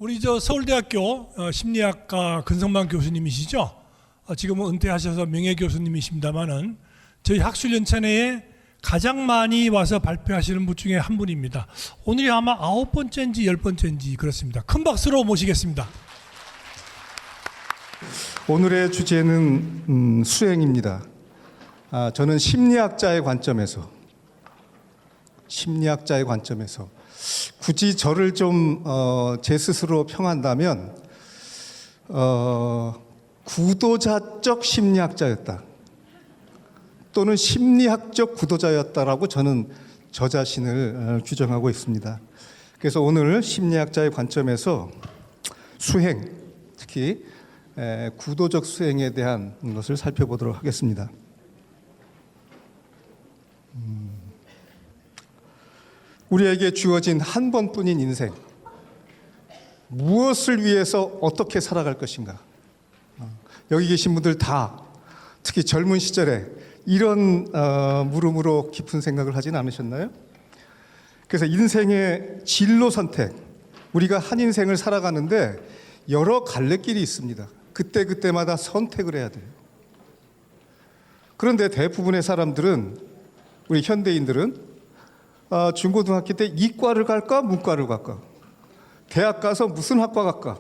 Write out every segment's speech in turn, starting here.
우리 저 서울대학교 심리학과 근성만 교수님이시죠? 지금은 은퇴하셔서 명예 교수님이십니다만은 저희 학술 연찬회에 가장 많이 와서 발표하시는 분 중에 한 분입니다. 오늘이 아마 9번째인지 10번째인지 그렇습니다. 큰 박수로 모시겠습니다. 오늘의 주제는 수행입니다. 저는 심리학자의 관점에서 굳이 저를 좀 제 스스로 평한다면 구도자적 심리학자였다 또는 심리학적 구도자였다라고 저는 저 자신을 규정하고 있습니다. 그래서 오늘 심리학자의 관점에서 수행, 특히 구도적 수행에 대한 것을 살펴보도록 하겠습니다. 우리에게 주어진 한 번뿐인 인생, 무엇을 위해서 어떻게 살아갈 것인가? 여기 계신 분들 다 특히 젊은 시절에 이런 물음으로 깊은 생각을 하진 않으셨나요? 그래서 인생의 진로 선택, 우리가 한 인생을 살아가는데 여러 갈래길이 있습니다. 그때마다 선택을 해야 돼요. 그런데 대부분의 사람들은, 우리 현대인들은 중고등학교 때 이과를 갈까 문과를 갈까, 대학 가서 무슨 학과 갈까,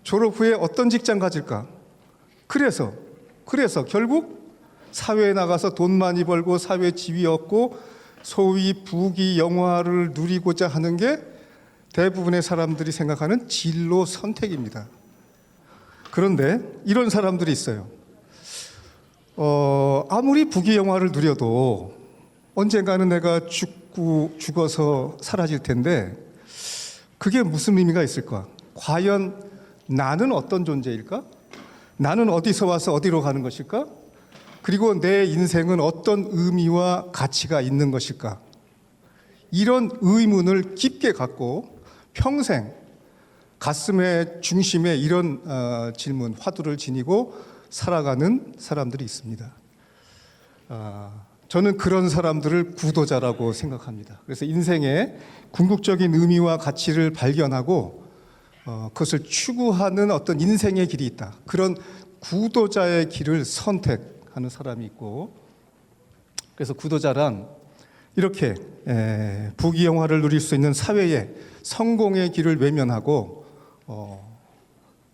졸업 후에 어떤 직장 가질까, 그래서 결국 사회에 나가서 돈 많이 벌고 사회 지위 얻고 소위 부귀 영화를 누리고자 하는 게 대부분의 사람들이 생각하는 진로 선택입니다. 그런데 이런 사람들이 있어요. 아무리 부귀 영화를 누려도 언젠가는 내가 죽어서 사라질 텐데 그게 무슨 의미가 있을까? 과연 나는 어떤 존재일까? 나는 어디서 와서 어디로 가는 것일까? 그리고 내 인생은 어떤 의미와 가치가 있는 것일까? 이런 의문을 깊게 갖고 평생 가슴의 중심에 이런 질문, 화두를 지니고 살아가는 사람들이 있습니다. 저는 그런 사람들을 구도자라고 생각합니다. 그래서 인생의 궁극적인 의미와 가치를 발견하고 그것을 추구하는 어떤 인생의 길이 있다. 그런 구도자의 길을 선택하는 사람이 있고, 그래서 구도자란 이렇게 부귀영화를 누릴 수 있는 사회의 성공의 길을 외면하고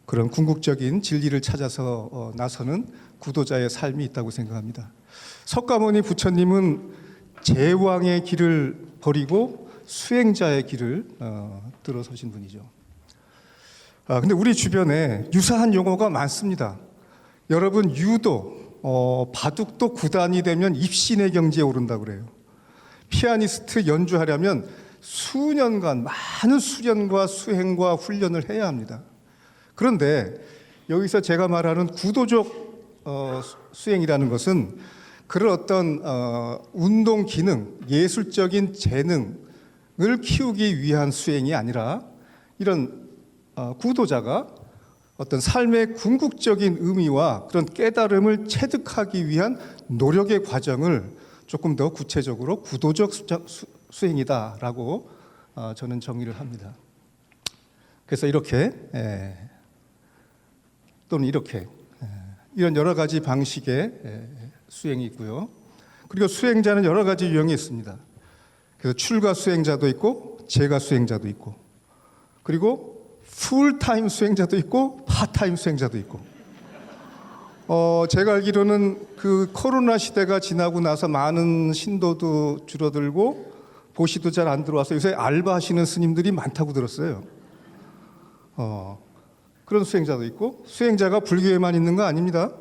그런 궁극적인 진리를 찾아서 나서는 구도자의 삶이 있다고 생각합니다. 석가모니 부처님은 제왕의 길을 버리고 수행자의 길을 들어서신 분이죠. 근데 우리 주변에 유사한 용어가 많습니다. 여러분, 유도, 바둑도 9단이 되면 입신의 경지에 오른다고 그래요. 피아니스트 연주하려면 수년간 많은 수련과 수행과 훈련을 해야 합니다. 그런데 여기서 제가 말하는 구도적 수행이라는 것은 그런 어떤 운동 기능, 예술적인 재능을 키우기 위한 수행이 아니라 이런 구도자가 어떤 삶의 궁극적인 의미와 그런 깨달음을 체득하기 위한 노력의 과정을 조금 더 구체적으로 구도적 수행이다라고 저는 정의를 합니다. 그래서 이렇게 또는 이렇게 이런 여러 가지 방식의 수행이 있고요. 그리고 수행자는 여러 가지 유형이 있습니다. 그래서 출가 수행자도 있고 재가 수행자도 있고, 그리고 풀타임 수행자도 있고 파타임 수행자도 있고. 제가 알기로는 그 코로나 시대가 지나고 나서 많은 신도도 줄어들고 보시도 잘 안 들어와서 요새 알바하시는 스님들이 많다고 들었어요. 그런 수행자도 있고, 수행자가 불교에만 있는 거 아닙니다.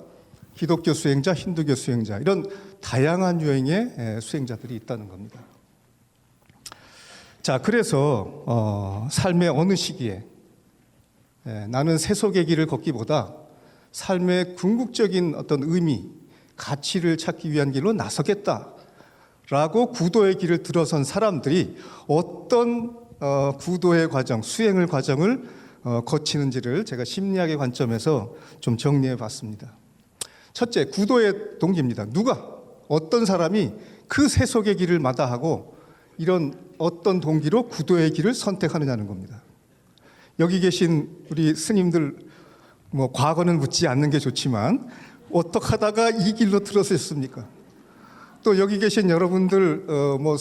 기독교 수행자, 힌두교 수행자, 이런 다양한 유형의 수행자들이 있다는 겁니다. 자, 그래서 삶의 어느 시기에 나는 세속의 길을 걷기보다 삶의 궁극적인 어떤 의미, 가치를 찾기 위한 길로 나서겠다라고 구도의 길을 들어선 사람들이 어떤 구도의 과정, 수행의 과정을 거치는지를 제가 심리학의 관점에서 좀 정리해 봤습니다. 첫째, 구도의 동기입니다. 어떤 사람이 그 세속의 길을 마다하고 이런 어떤 동기로 구도의 길을 선택하느냐는 겁니다. 여기 계신 우리 스님들 뭐 과거는 묻지 않는 게 좋지만 어떻게 하다가 이 길로 들어섰습니까? 또 여기 계신 여러분들 뭐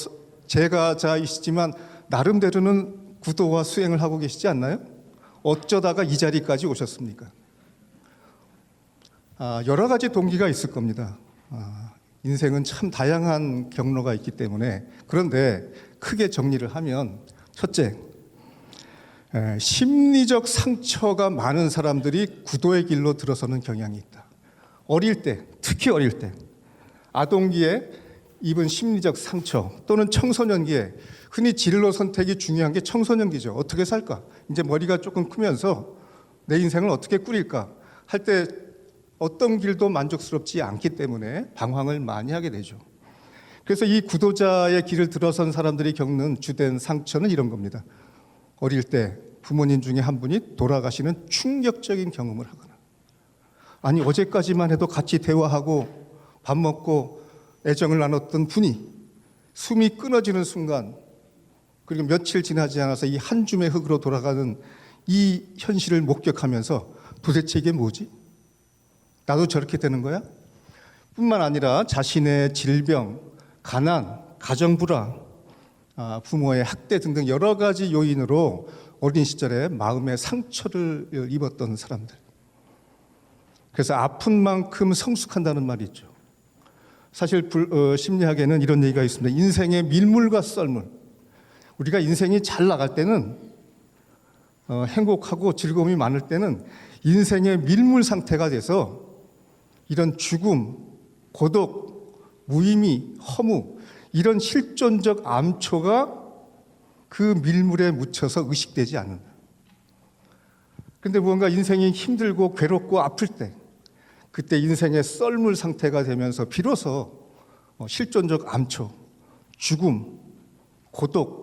제가 자이시지만 나름대로는 구도와 수행을 하고 계시지 않나요? 어쩌다가 이 자리까지 오셨습니까? 여러 가지 동기가 있을 겁니다. 인생은 참 다양한 경로가 있기 때문에. 그런데 크게 정리를 하면 첫째, 심리적 상처가 많은 사람들이 구도의 길로 들어서는 경향이 있다. 어릴 때, 특히 어릴 때 아동기에 입은 심리적 상처 또는 청소년기에, 흔히 진로 선택이 중요한 게 청소년기죠. 어떻게 살까? 이제 머리가 조금 크면서 내 인생을 어떻게 꾸릴까 할 때 어떤 길도 만족스럽지 않기 때문에 방황을 많이 하게 되죠. 그래서 이 구도자의 길을 들어선 사람들이 겪는 주된 상처는 이런 겁니다. 어릴 때 부모님 중에 한 분이 돌아가시는 충격적인 경험을 하거나, 아니 어제까지만 해도 같이 대화하고 밥 먹고 애정을 나눴던 분이 숨이 끊어지는 순간, 그리고 며칠 지나지 않아서 이 한 줌의 흙으로 돌아가는 이 현실을 목격하면서 도대체 이게 뭐지? 나도 저렇게 되는 거야? 뿐만 아니라 자신의 질병, 가난, 가정불화, 부모의 학대 등등 여러 가지 요인으로 어린 시절에 마음의 상처를 입었던 사람들. 그래서 아픈 만큼 성숙한다는 말이 있죠. 사실 심리학에는 이런 얘기가 있습니다. 인생의 밀물과 썰물. 우리가 인생이 잘 나갈 때는 행복하고 즐거움이 많을 때는 인생의 밀물 상태가 돼서 이런 죽음, 고독, 무의미, 허무, 이런 실존적 암초가 그 밀물에 묻혀서 의식되지 않는다. 그런데 무언가 인생이 힘들고 괴롭고 아플 때, 그때 인생의 썰물 상태가 되면서 비로소 실존적 암초, 죽음, 고독,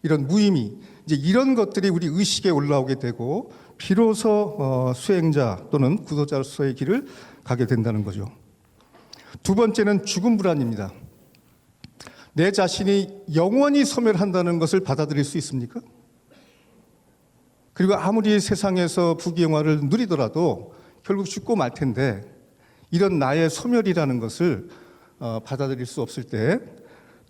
이런 무의미, 이제 이런 것들이 우리 의식에 올라오게 되고 비로소 수행자 또는 구도자로서의 길을 가게 된다는 거죠. 두 번째는 죽음 불안입니다. 내 자신이 영원히 소멸한다는 것을 받아들일 수 있습니까? 그리고 아무리 세상에서 부귀영화를 누리더라도 결국 죽고 말 텐데, 이런 나의 소멸이라는 것을 받아들일 수 없을 때,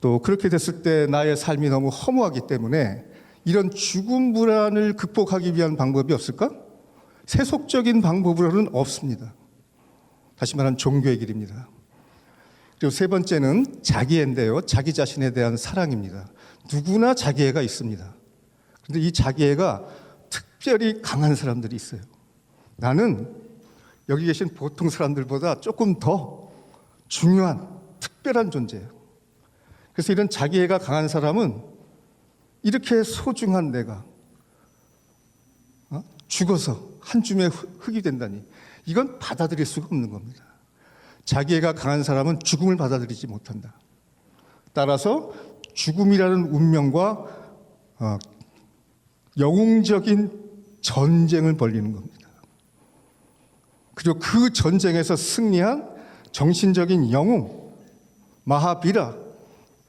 또 그렇게 됐을 때 나의 삶이 너무 허무하기 때문에 이런 죽음 불안을 극복하기 위한 방법이 없을까? 세속적인 방법으로는 없습니다. 다시 말하면 종교의 길입니다. 그리고 세 번째는 자기애인데요. 자기 자신에 대한 사랑입니다. 누구나 자기애가 있습니다. 그런데 이 자기애가 특별히 강한 사람들이 있어요. 나는 여기 계신 보통 사람들보다 조금 더 중요한 특별한 존재예요. 그래서 이런 자기애가 강한 사람은 이렇게 소중한 내가 죽어서 한 줌의 흙이 된다니, 이건 받아들일 수가 없는 겁니다. 자기애가 강한 사람은 죽음을 받아들이지 못한다. 따라서 죽음이라는 운명과 영웅적인 전쟁을 벌이는 겁니다. 그리고 그 전쟁에서 승리한 정신적인 영웅, 마하비라,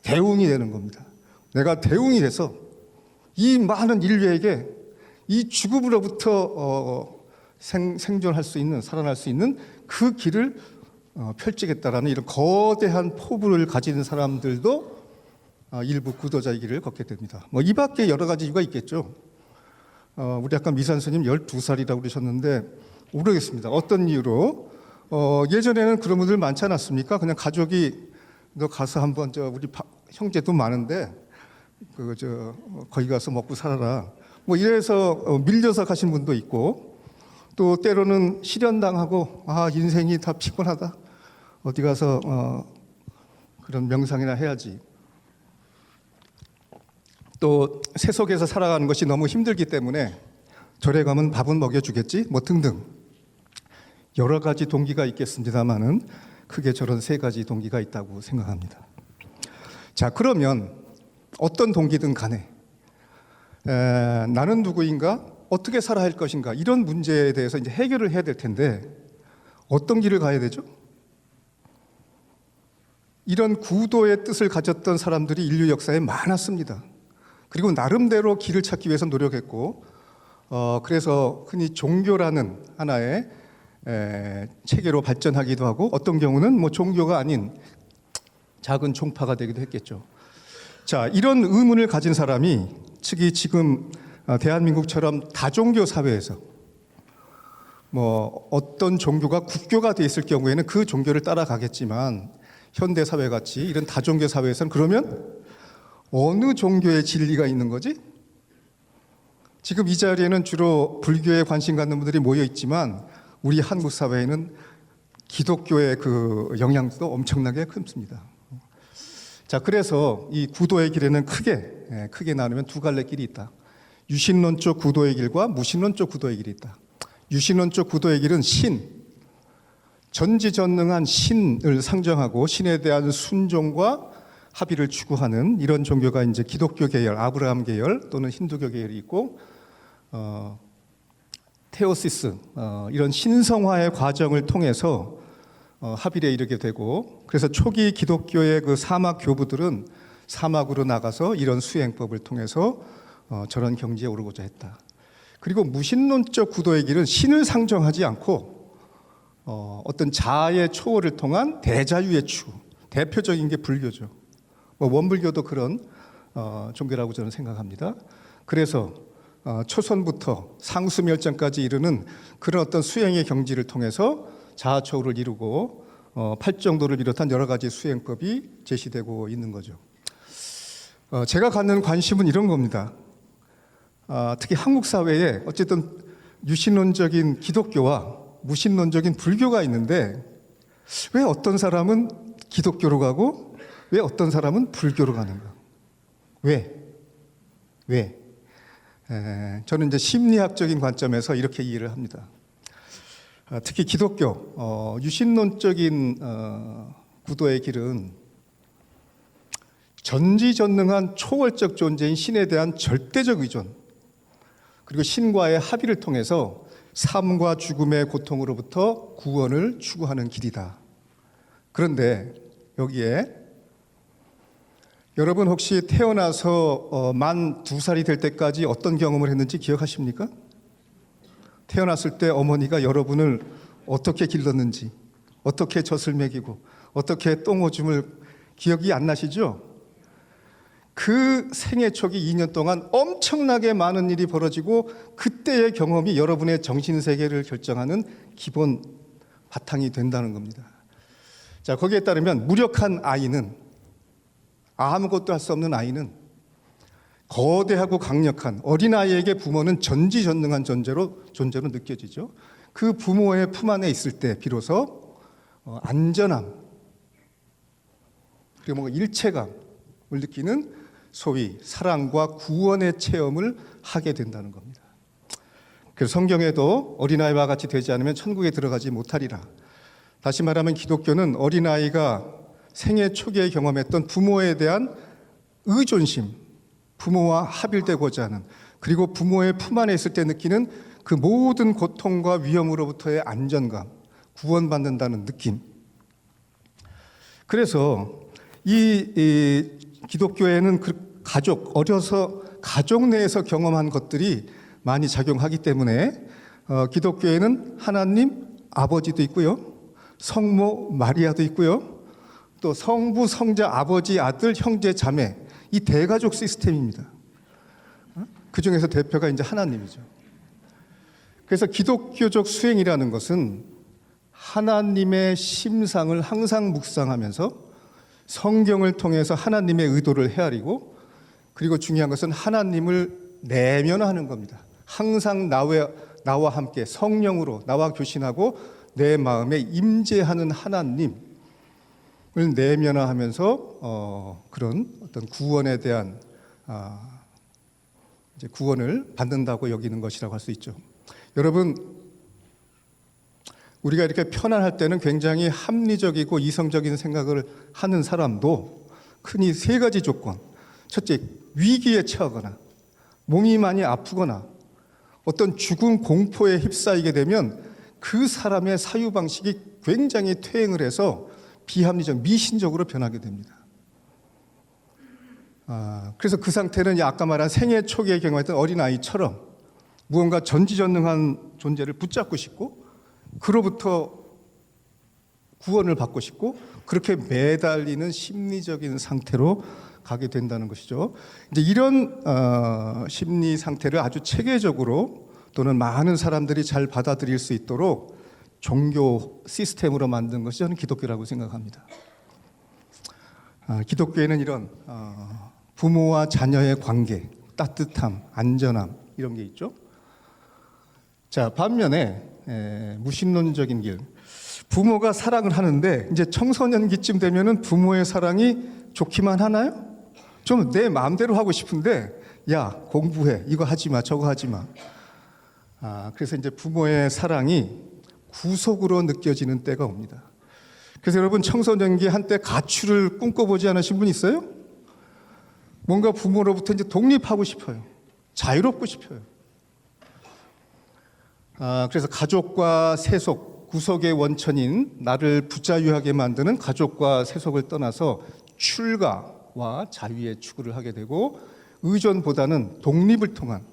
대웅이 되는 겁니다. 내가 대웅이 돼서 이 많은 인류에게 이 죽음으로부터 생존할 수 있는, 살아날 수 있는 그 길을 펼치겠다라는 이런 거대한 포부를 가진 사람들도 일부 구도자의 길을 걷게 됩니다. 뭐 이 밖에 여러 가지 이유가 있겠죠. 우리 아까 미산 스님 12살이라고 그러셨는데 모르겠습니다. 어떤 이유로. 예전에는 그런 분들 많지 않았습니까? 그냥 가족이 너 가서 한번 우리 형제도 많은데 거기 가서 먹고 살아라. 뭐 이래서 밀려서 가신 분도 있고, 또 때로는 실현당하고 인생이 다 피곤하다. 어디 가서 그런 명상이나 해야지. 또 세속에서 살아가는 것이 너무 힘들기 때문에 절에 가면 밥은 먹여주겠지 뭐 등등 여러 가지 동기가 있겠습니다만은 크게 저런 세 가지 동기가 있다고 생각합니다. 자, 그러면 어떤 동기든 간에 나는 누구인가? 어떻게 살아야 할 것인가? 이런 문제에 대해서 이제 해결을 해야 될 텐데 어떤 길을 가야 되죠? 이런 구도의 뜻을 가졌던 사람들이 인류 역사에 많았습니다. 그리고 나름대로 길을 찾기 위해서 노력했고 그래서 흔히 종교라는 하나의 체계로 발전하기도 하고 어떤 경우는 뭐 종교가 아닌 작은 종파가 되기도 했겠죠. 자, 이런 의문을 가진 사람이 특히 지금 대한민국처럼 다종교 사회에서 뭐 어떤 종교가 국교가 돼 있을 경우에는 그 종교를 따라가겠지만 현대 사회 같이 이런 다종교 사회에서는 그러면 어느 종교의 진리가 있는 거지? 지금 이 자리에는 주로 불교에 관심 갖는 분들이 모여 있지만 우리 한국 사회에는 기독교의 그 영향도 엄청나게 큽니다. 자, 그래서 이 구도의 길에는 크게 나누면 두 갈래 길이 있다. 유신론적 구도의 길과 무신론적 구도의 길이 있다. 유신론적 구도의 길은 전지전능한 신을 상정하고 신에 대한 순종과 합의를 추구하는 이런 종교가 이제 기독교 계열, 아브라함 계열 또는 힌두교 계열이 있고, 테오시스, 이런 신성화의 과정을 통해서 합의에 이르게 되고, 그래서 초기 기독교의 그 사막 교부들은 사막으로 나가서 이런 수행법을 통해서 저런 경지에 오르고자 했다. 그리고 무신론적 구도의 길은 신을 상정하지 않고 어떤 자아의 초월을 통한 대자유의 추구, 대표적인 게 불교죠. 뭐 원불교도 그런 종교라고 저는 생각합니다. 그래서 초선부터 상수멸정까지 이르는 그런 어떤 수행의 경지를 통해서 자아초월을 이루고 팔정도를 비롯한 여러 가지 수행법이 제시되고 있는 거죠. 제가 갖는 관심은 이런 겁니다. 특히 한국 사회에 어쨌든 유신론적인 기독교와 무신론적인 불교가 있는데 왜 어떤 사람은 기독교로 가고 왜 어떤 사람은 불교로 가는가? 왜? 저는 이제 심리학적인 관점에서 이렇게 이해를 합니다. 특히 기독교 유신론적인 구도의 길은 전지전능한 초월적 존재인 신에 대한 절대적 의존, 그리고 신과의 합의를 통해서 삶과 죽음의 고통으로부터 구원을 추구하는 길이다. 그런데 여기에 여러분 혹시 태어나서 만 2살이 될 때까지 어떤 경험을 했는지 기억하십니까? 태어났을 때 어머니가 여러분을 어떻게 길렀는지, 어떻게 젖을 먹이고, 어떻게 똥오줌을 기억이 안 나시죠? 그 생애 초기 2년 동안 엄청나게 많은 일이 벌어지고 그때의 경험이 여러분의 정신세계를 결정하는 기본 바탕이 된다는 겁니다. 자, 거기에 따르면 무력한 아이는, 아무것도 할 수 없는 아이는 거대하고 강력한 어린아이에게 부모는 전지전능한 존재로 느껴지죠. 그 부모의 품 안에 있을 때 비로소 안전함 그리고 뭔가 일체감을 느끼는 소위 사랑과 구원의 체험을 하게 된다는 겁니다. 그래서 성경에도 어린아이와 같이 되지 않으면 천국에 들어가지 못하리라. 다시 말하면 기독교는 어린아이가 생애 초기에 경험했던 부모에 대한 의존심, 부모와 합일되고자 하는, 그리고 부모의 품 안에 있을 때 느끼는 그 모든 고통과 위험으로부터의 안전감, 구원받는다는 느낌. 그래서 이 기독교에는 그 어려서 가족 내에서 경험한 것들이 많이 작용하기 때문에 기독교에는 하나님 아버지도 있고요, 성모 마리아도 있고요, 또 성부, 성자, 아버지, 아들, 형제, 자매, 이 대가족 시스템입니다. 그 중에서 대표가 이제 하나님이죠. 그래서 기독교적 수행이라는 것은 하나님의 심상을 항상 묵상하면서 성경을 통해서 하나님의 의도를 헤아리고, 그리고 중요한 것은 하나님을 내면화하는 겁니다. 항상 나와 함께 성령으로 나와 교신하고 내 마음에 임재하는 하나님을 내면화하면서 그런 어떤 구원에 대한 이제 구원을 받는다고 여기는 것이라고 할 수 있죠. 여러분, 우리가 이렇게 편안할 때는 굉장히 합리적이고 이성적인 생각을 하는 사람도 흔히 세 가지 조건. 첫째, 위기에 처하거나 몸이 많이 아프거나 어떤 죽음 공포에 휩싸이게 되면 그 사람의 사유방식이 굉장히 퇴행을 해서 비합리적, 미신적으로 변하게 됩니다. 그래서 그 상태는 아까 말한 생애 초기에 경험했던 어린아이처럼 무언가 전지전능한 존재를 붙잡고 싶고 그로부터 구원을 받고 싶고 그렇게 매달리는 심리적인 상태로 가게 된다는 것이죠. 이제 이런 심리 상태를 아주 체계적으로 또는 많은 사람들이 잘 받아들일 수 있도록 종교 시스템으로 만든 것이 저는 기독교라고 생각합니다. 기독교에는 이런 부모와 자녀의 관계, 따뜻함, 안전함 이런 게 있죠. 자, 반면에 무신론적인 길, 부모가 사랑을 하는데 이제 청소년기쯤 되면은 부모의 사랑이 좋기만 하나요? 좀 내 마음대로 하고 싶은데 야 공부해 이거 하지 마 저거 하지 마. 그래서 이제 부모의 사랑이 구속으로 느껴지는 때가 옵니다. 그래서 여러분 청소년기 한때 가출을 꿈꿔보지 않으신 분 있어요? 뭔가 부모로부터 이제 독립하고 싶어요. 자유롭고 싶어요. 그래서 가족과 세속, 구속의 원천인 나를 부자유하게 만드는 가족과 세속을 떠나서 출가와 자유의 추구를 하게 되고 의존보다는 독립을 통한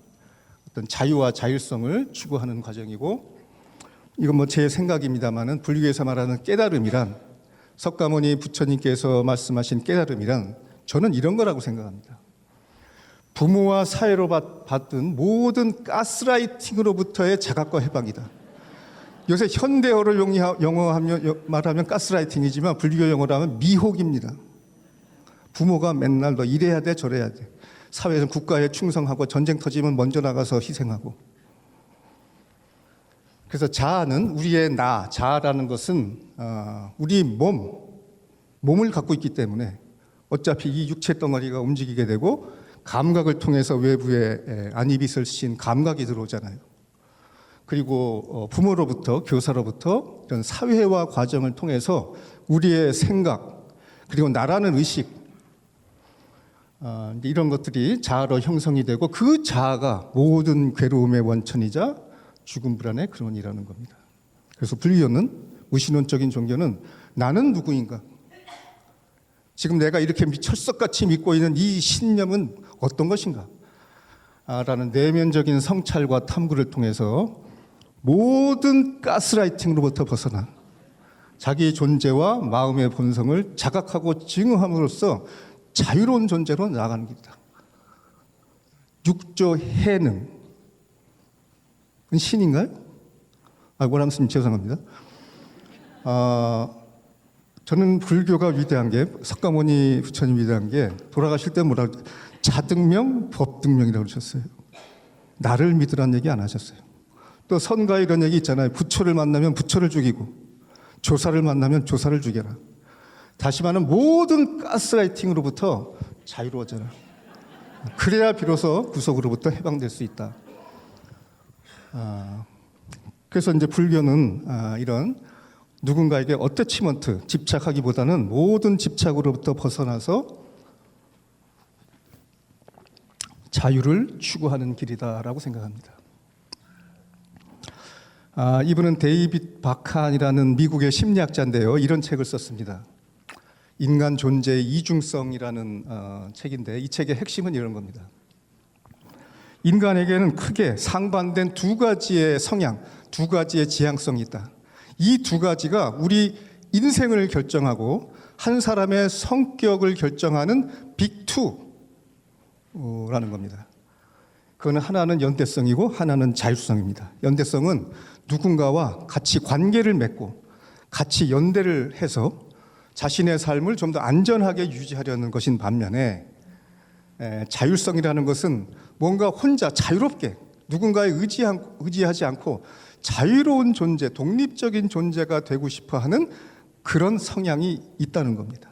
어떤 자유와 자율성을 추구하는 과정이고 이건 뭐 제 생각입니다만은 불교에서 말하는 깨달음이란 석가모니 부처님께서 말씀하신 깨달음이란 저는 이런 거라고 생각합니다. 부모와 사회로 받은 모든 가스라이팅으로부터의 자각과 해방이다. 요새 현대어를 영어하면 말하면 가스라이팅이지만 불교 용어로 하면 미혹입니다. 부모가 맨날 너 이래야 돼 저래야 돼. 사회에서 국가에 충성하고 전쟁 터지면 먼저 나가서 희생하고. 그래서 자아는 우리의 나, 자아라는 것은 우리 몸을 갖고 있기 때문에 어차피 이 육체 덩어리가 움직이게 되고 감각을 통해서 외부에 안입이 신 감각이 들어오잖아요. 그리고 부모로부터 교사로부터 이런 사회화 과정을 통해서 우리의 생각 그리고 나라는 의식 이런 것들이 자아로 형성이 되고 그 자아가 모든 괴로움의 원천이자 죽음 불안의 근원이라는 겁니다. 그래서 불교는 무신론적인 종교는 나는 누구인가? 지금 내가 이렇게 철석같이 믿고 있는 이 신념은 어떤 것인가? 라는 내면적인 성찰과 탐구를 통해서 모든 가스라이팅으로부터 벗어나 자기의 존재와 마음의 본성을 자각하고 증오함으로써 자유로운 존재로 나아가는 길이다. 육조 해능 신인가요? 원암스님 죄송합니다. 저는 불교가 위대한 게 석가모니 부처님 위대한 게 돌아가실 때 뭐라 자등명 법등명이라고 그러셨어요. 나를 믿으라는 얘기 안 하셨어요. 또 선가에 이런 얘기 있잖아요. 부처를 만나면 부처를 죽이고 조사를 만나면 조사를 죽여라. 다시 말하면 모든 가스라이팅으로부터 자유로워져라. 그래야 비로소 구속으로부터 해방될 수 있다. 그래서 이제 불교는 이런 누군가에게 어태치먼트, 집착하기보다는 모든 집착으로부터 벗어나서 자유를 추구하는 길이다라고 생각합니다. 이분은 데이빗 바칸이라는 미국의 심리학자인데요. 이런 책을 썼습니다. 인간 존재의 이중성이라는 책인데 이 책의 핵심은 이런 겁니다. 인간에게는 크게 상반된 두 가지의 성향, 두 가지의 지향성이 있다. 이 두 가지가 우리 인생을 결정하고 한 사람의 성격을 결정하는 빅2라는 겁니다. 그거는 하나는 연대성이고 하나는 자율성입니다. 연대성은 누군가와 같이 관계를 맺고 같이 연대를 해서 자신의 삶을 좀 더 안전하게 유지하려는 것인 반면에 자율성이라는 것은 뭔가 혼자 자유롭게 누군가에 의지하지 않고 자유로운 존재, 독립적인 존재가 되고 싶어 하는 그런 성향이 있다는 겁니다.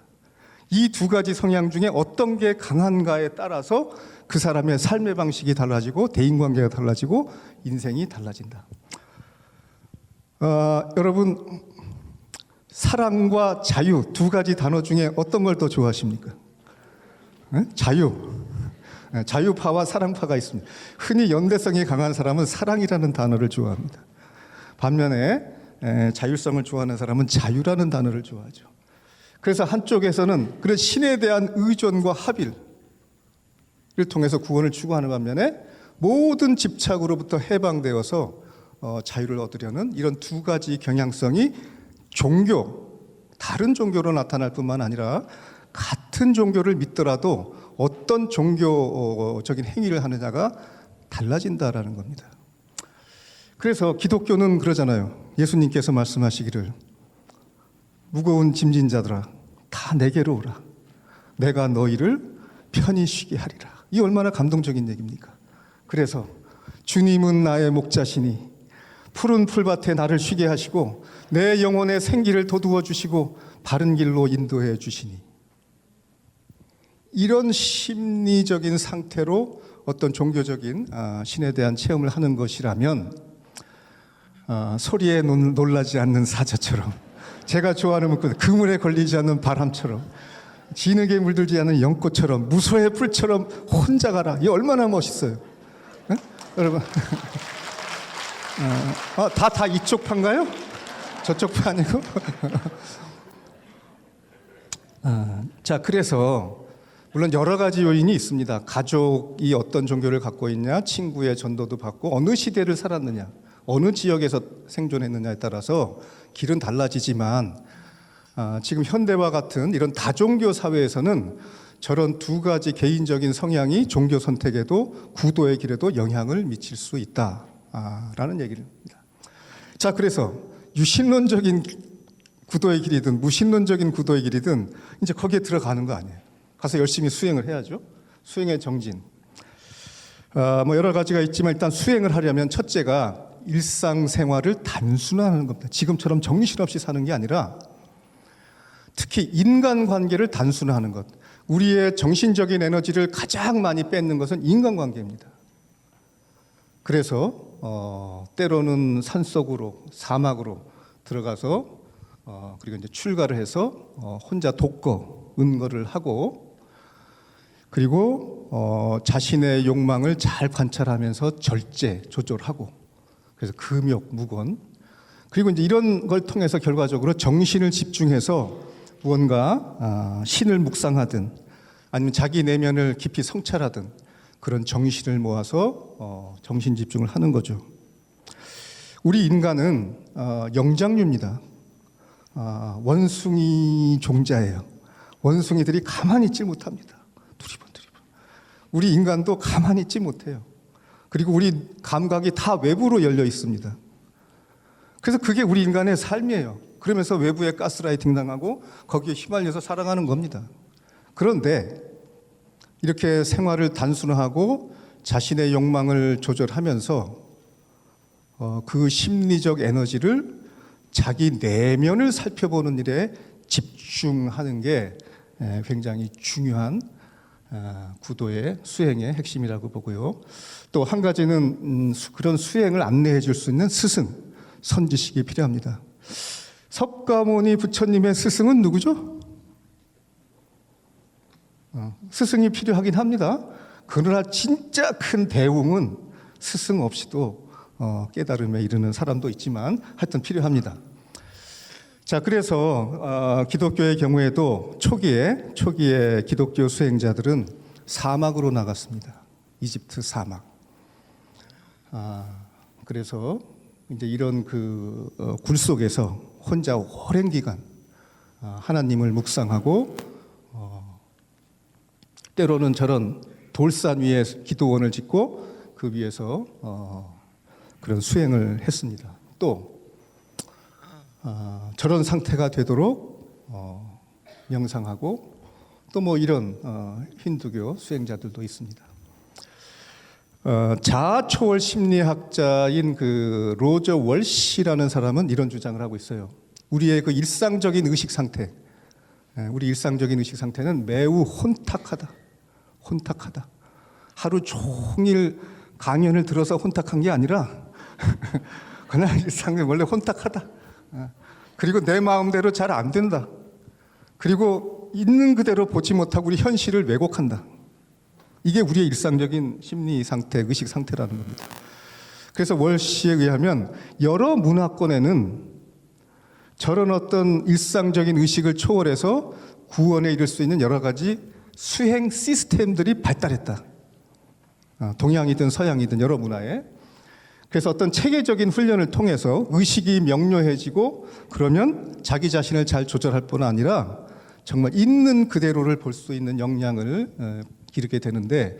이 두 가지 성향 중에 어떤 게 강한가에 따라서 그 사람의 삶의 방식이 달라지고 대인관계가 달라지고 인생이 달라진다. 여러분 사랑과 자유 두 가지 단어 중에 어떤 걸 더 좋아하십니까? 자유. 자유파와 사랑파가 있습니다. 흔히 연대성이 강한 사람은 사랑이라는 단어를 좋아합니다. 반면에 자율성을 좋아하는 사람은 자유라는 단어를 좋아하죠. 그래서 한쪽에서는 그런 신에 대한 의존과 합일을 통해서 구원을 추구하는 반면에 모든 집착으로부터 해방되어서 자유를 얻으려는 이런 두 가지 경향성이 다른 종교로 나타날 뿐만 아니라 같은 종교를 믿더라도 어떤 종교적인 행위를 하느냐가 달라진다라는 겁니다. 그래서 기독교는 그러잖아요. 예수님께서 말씀하시기를 무거운 짐진 자들아 다 내게로 오라. 내가 너희를 편히 쉬게 하리라. 이 얼마나 감동적인 얘기입니까? 그래서 주님은 나의 목자시니 푸른 풀밭에 나를 쉬게 하시고 내 영혼의 생기를 돋우어 주시고 바른 길로 인도해 주시니, 이런 심리적인 상태로 어떤 종교적인 신에 대한 체험을 하는 것이라면 소리에 놀라지 않는 사자처럼, 제가 좋아하는 문구 그물에 걸리지 않는 바람처럼, 진흙에 물들지 않는 연꽃처럼, 무소의 풀처럼 혼자 가라. 이 얼마나 멋있어요. 네? 여러분 다 이쪽 판가요? 저쪽 파 아니고? 자, 그래서 물론 여러 가지 요인이 있습니다. 가족이 어떤 종교를 갖고 있냐, 친구의 전도도 받고, 어느 시대를 살았느냐, 어느 지역에서 생존했느냐에 따라서 길은 달라지지만 지금 현대와 같은 이런 다종교 사회에서는 저런 두 가지 개인적인 성향이 종교 선택에도 구도의 길에도 영향을 미칠 수 있다라는 얘기입니다. 자, 그래서 유신론적인 구도의 길이든 무신론적인 구도의 길이든 이제 거기에 들어가는 거 아니에요. 가서 열심히 수행을 해야죠. 수행의 정진. 뭐 여러 가지가 있지만 일단 수행을 하려면 첫째가 일상생활을 단순화하는 겁니다. 지금처럼 정신없이 사는 게 아니라 특히 인간관계를 단순화하는 것. 우리의 정신적인 에너지를 가장 많이 뺏는 것은 인간관계입니다. 그래서 때로는 산속으로, 사막으로 들어가서 그리고 이제 출가를 해서 혼자 독거, 은거를 하고, 그리고 자신의 욕망을 잘 관찰하면서 절제, 조절하고, 그래서 금욕, 무건, 그리고 이제 이런 걸 통해서 결과적으로 정신을 집중해서 무언가 신을 묵상하든 아니면 자기 내면을 깊이 성찰하든 그런 정신을 모아서 정신 집중을 하는 거죠. 우리 인간은 영장류입니다. 원숭이 종자예요. 원숭이들이 가만히 있지 못합니다. 두리번. 우리 인간도 가만히 있지 못해요. 그리고 우리 감각이 다 외부로 열려 있습니다. 그래서 그게 우리 인간의 삶이에요. 그러면서 외부에 가스라이팅 당하고 거기에 휘말려서 살아가는 겁니다. 그런데 이렇게 생활을 단순화하고 자신의 욕망을 조절하면서 그 심리적 에너지를 자기 내면을 살펴보는 일에 집중하는 게 굉장히 중요한 구도의 수행의 핵심이라고 보고요. 또 한 가지는 그런 수행을 안내해 줄 수 있는 스승, 선지식이 필요합니다. 석가모니 부처님의 스승은 누구죠? 스승이 필요하긴 합니다. 그러나 진짜 큰 대웅은 스승 없이도 깨달음에 이르는 사람도 있지만 하여튼 필요합니다. 자, 그래서 기독교의 경우에도 초기에 기독교 수행자들은 사막으로 나갔습니다. 이집트 사막. 그래서 이제 이런 굴 속에서 혼자 오랜 기간 하나님을 묵상하고, 때로는 저런 돌산 위에 기도원을 짓고 그 위에서 그런 수행을 했습니다. 또 저런 상태가 되도록 명상하고, 또 뭐 이런 힌두교 수행자들도 있습니다. 자아초월 심리학자인 그 로저 월시라는 사람은 이런 주장을 하고 있어요. 우리의 그 일상적인 의식 상태, 우리 일상적인 의식 상태는 매우 혼탁하다. 하루 종일 강연을 들어서 혼탁한 게 아니라 그날 일상이 원래 혼탁하다. 그리고 내 마음대로 잘 안 된다. 그리고 있는 그대로 보지 못하고 우리 현실을 왜곡한다. 이게 우리의 일상적인 심리 상태, 의식 상태라는 겁니다. 그래서 월시에 의하면 여러 문화권에는 저런 어떤 일상적인 의식을 초월해서 구원에 이를 수 있는 여러 가지 수행 시스템들이 발달했다. 동양이든 서양이든 여러 문화에. 그래서 어떤 체계적인 훈련을 통해서 의식이 명료해지고 그러면 자기 자신을 잘 조절할 뿐 아니라 정말 있는 그대로를 볼 수 있는 역량을 기르게 되는데,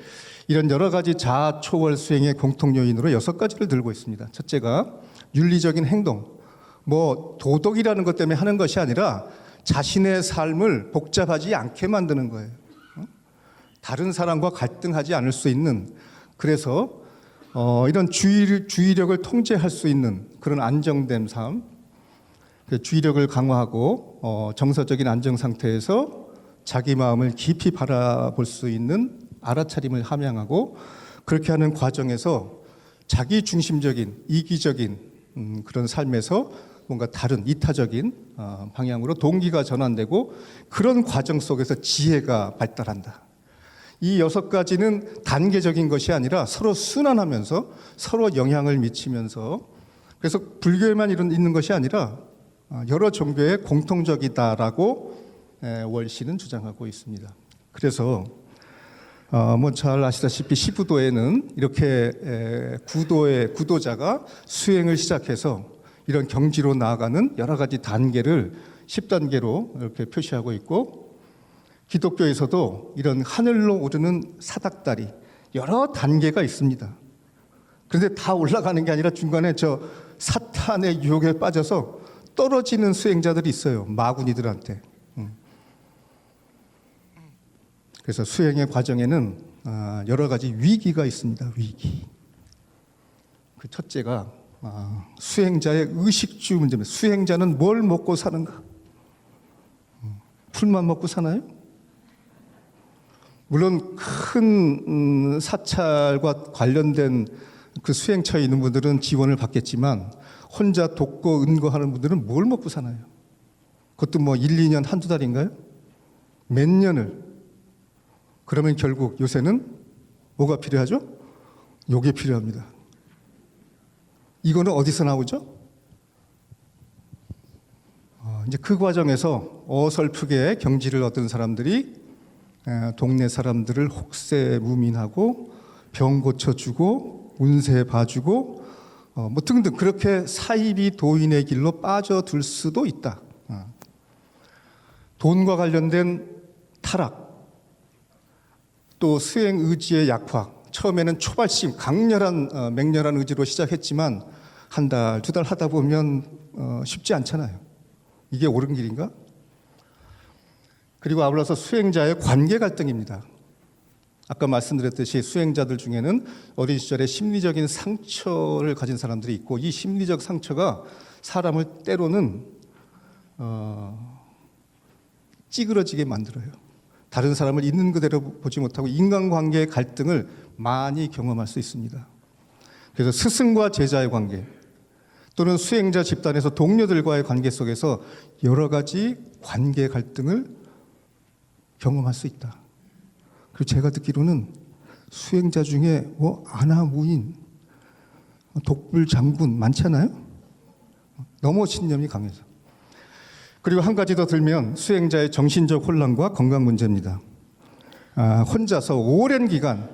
이런 여러 가지 자아 초월 수행의 공통 요인으로 6가지를 들고 있습니다. 첫째가 윤리적인 행동, 뭐 도덕이라는 것 때문에 하는 것이 아니라 자신의 삶을 복잡하지 않게 만드는 거예요. 다른 사람과 갈등하지 않을 수 있는, 그래서 이런 주의력을 통제할 수 있는 그런 안정된 삶, 주의력을 강화하고 정서적인 안정 상태에서 자기 마음을 깊이 바라볼 수 있는 알아차림을 함양하고, 그렇게 하는 과정에서 자기 중심적인 이기적인 그런 삶에서 뭔가 다른 이타적인 방향으로 동기가 전환되고, 그런 과정 속에서 지혜가 발달한다. 이 6가지는 단계적인 것이 아니라 서로 순환하면서 서로 영향을 미치면서, 그래서 불교에만 있는 것이 아니라 여러 종교에 공통적이다라고 월시는 주장하고 있습니다. 그래서 뭐 잘 아시다시피 시부도에는 이렇게 구도자가 수행을 시작해서 이런 경지로 나아가는 여러 가지 단계를 10단계로 이렇게 표시하고 있고, 기독교에서도 이런 하늘로 오르는 사닥다리 여러 단계가 있습니다. 그런데 다 올라가는 게 아니라 중간에 저 사탄의 유혹에 빠져서 떨어지는 수행자들이 있어요. 마구니들한테. 그래서 수행의 과정에는 여러 가지 위기가 있습니다. 위기. 그 첫째가 수행자의 의식주 문제입니다. 수행자는 뭘 먹고 사는가? 풀만 먹고 사나요? 물론 큰 사찰과 관련된 그 수행처에 있는 분들은 지원을 받겠지만, 혼자 돕고 은거하는 분들은 뭘 먹고 사나요? 그것도 뭐 1, 2년, 한두 달인가요? 몇 년을? 그러면 결국 요새는 뭐가 필요하죠? 요게 필요합니다. 이거는 어디서 나오죠? 이제 그 과정에서 어설프게 경지를 얻은 사람들이 동네 사람들을 혹세무민하고 병 고쳐주고 운세 봐주고 뭐 등등, 그렇게 사이비 도인의 길로 빠져들 수도 있다. 돈과 관련된 타락, 또 수행 의지의 약화. 처음에는 초발심, 강렬한 맹렬한 의지로 시작했지만 한 달, 2달 하다 보면 쉽지 않잖아요. 이게 옳은 길인가? 그리고 아울러서 수행자의 관계 갈등입니다. 아까 말씀드렸듯이 수행자들 중에는 어린 시절에 심리적인 상처를 가진 사람들이 있고, 이 심리적 상처가 사람을 때로는 찌그러지게 만들어요. 다른 사람을 있는 그대로 보지 못하고 인간관계의 갈등을 많이 경험할 수 있습니다. 그래서 스승과 제자의 관계, 또는 수행자 집단에서 동료들과의 관계 속에서 여러 가지 관계 갈등을 경험할 수 있다. 그리고 제가 듣기로는 수행자 중에 뭐 아나무인, 독불 장군 많잖아요. 너무 신념이 강해서. 그리고 한 가지 더 들면 수행자의 정신적 혼란과 건강 문제입니다. 혼자서 오랜 기간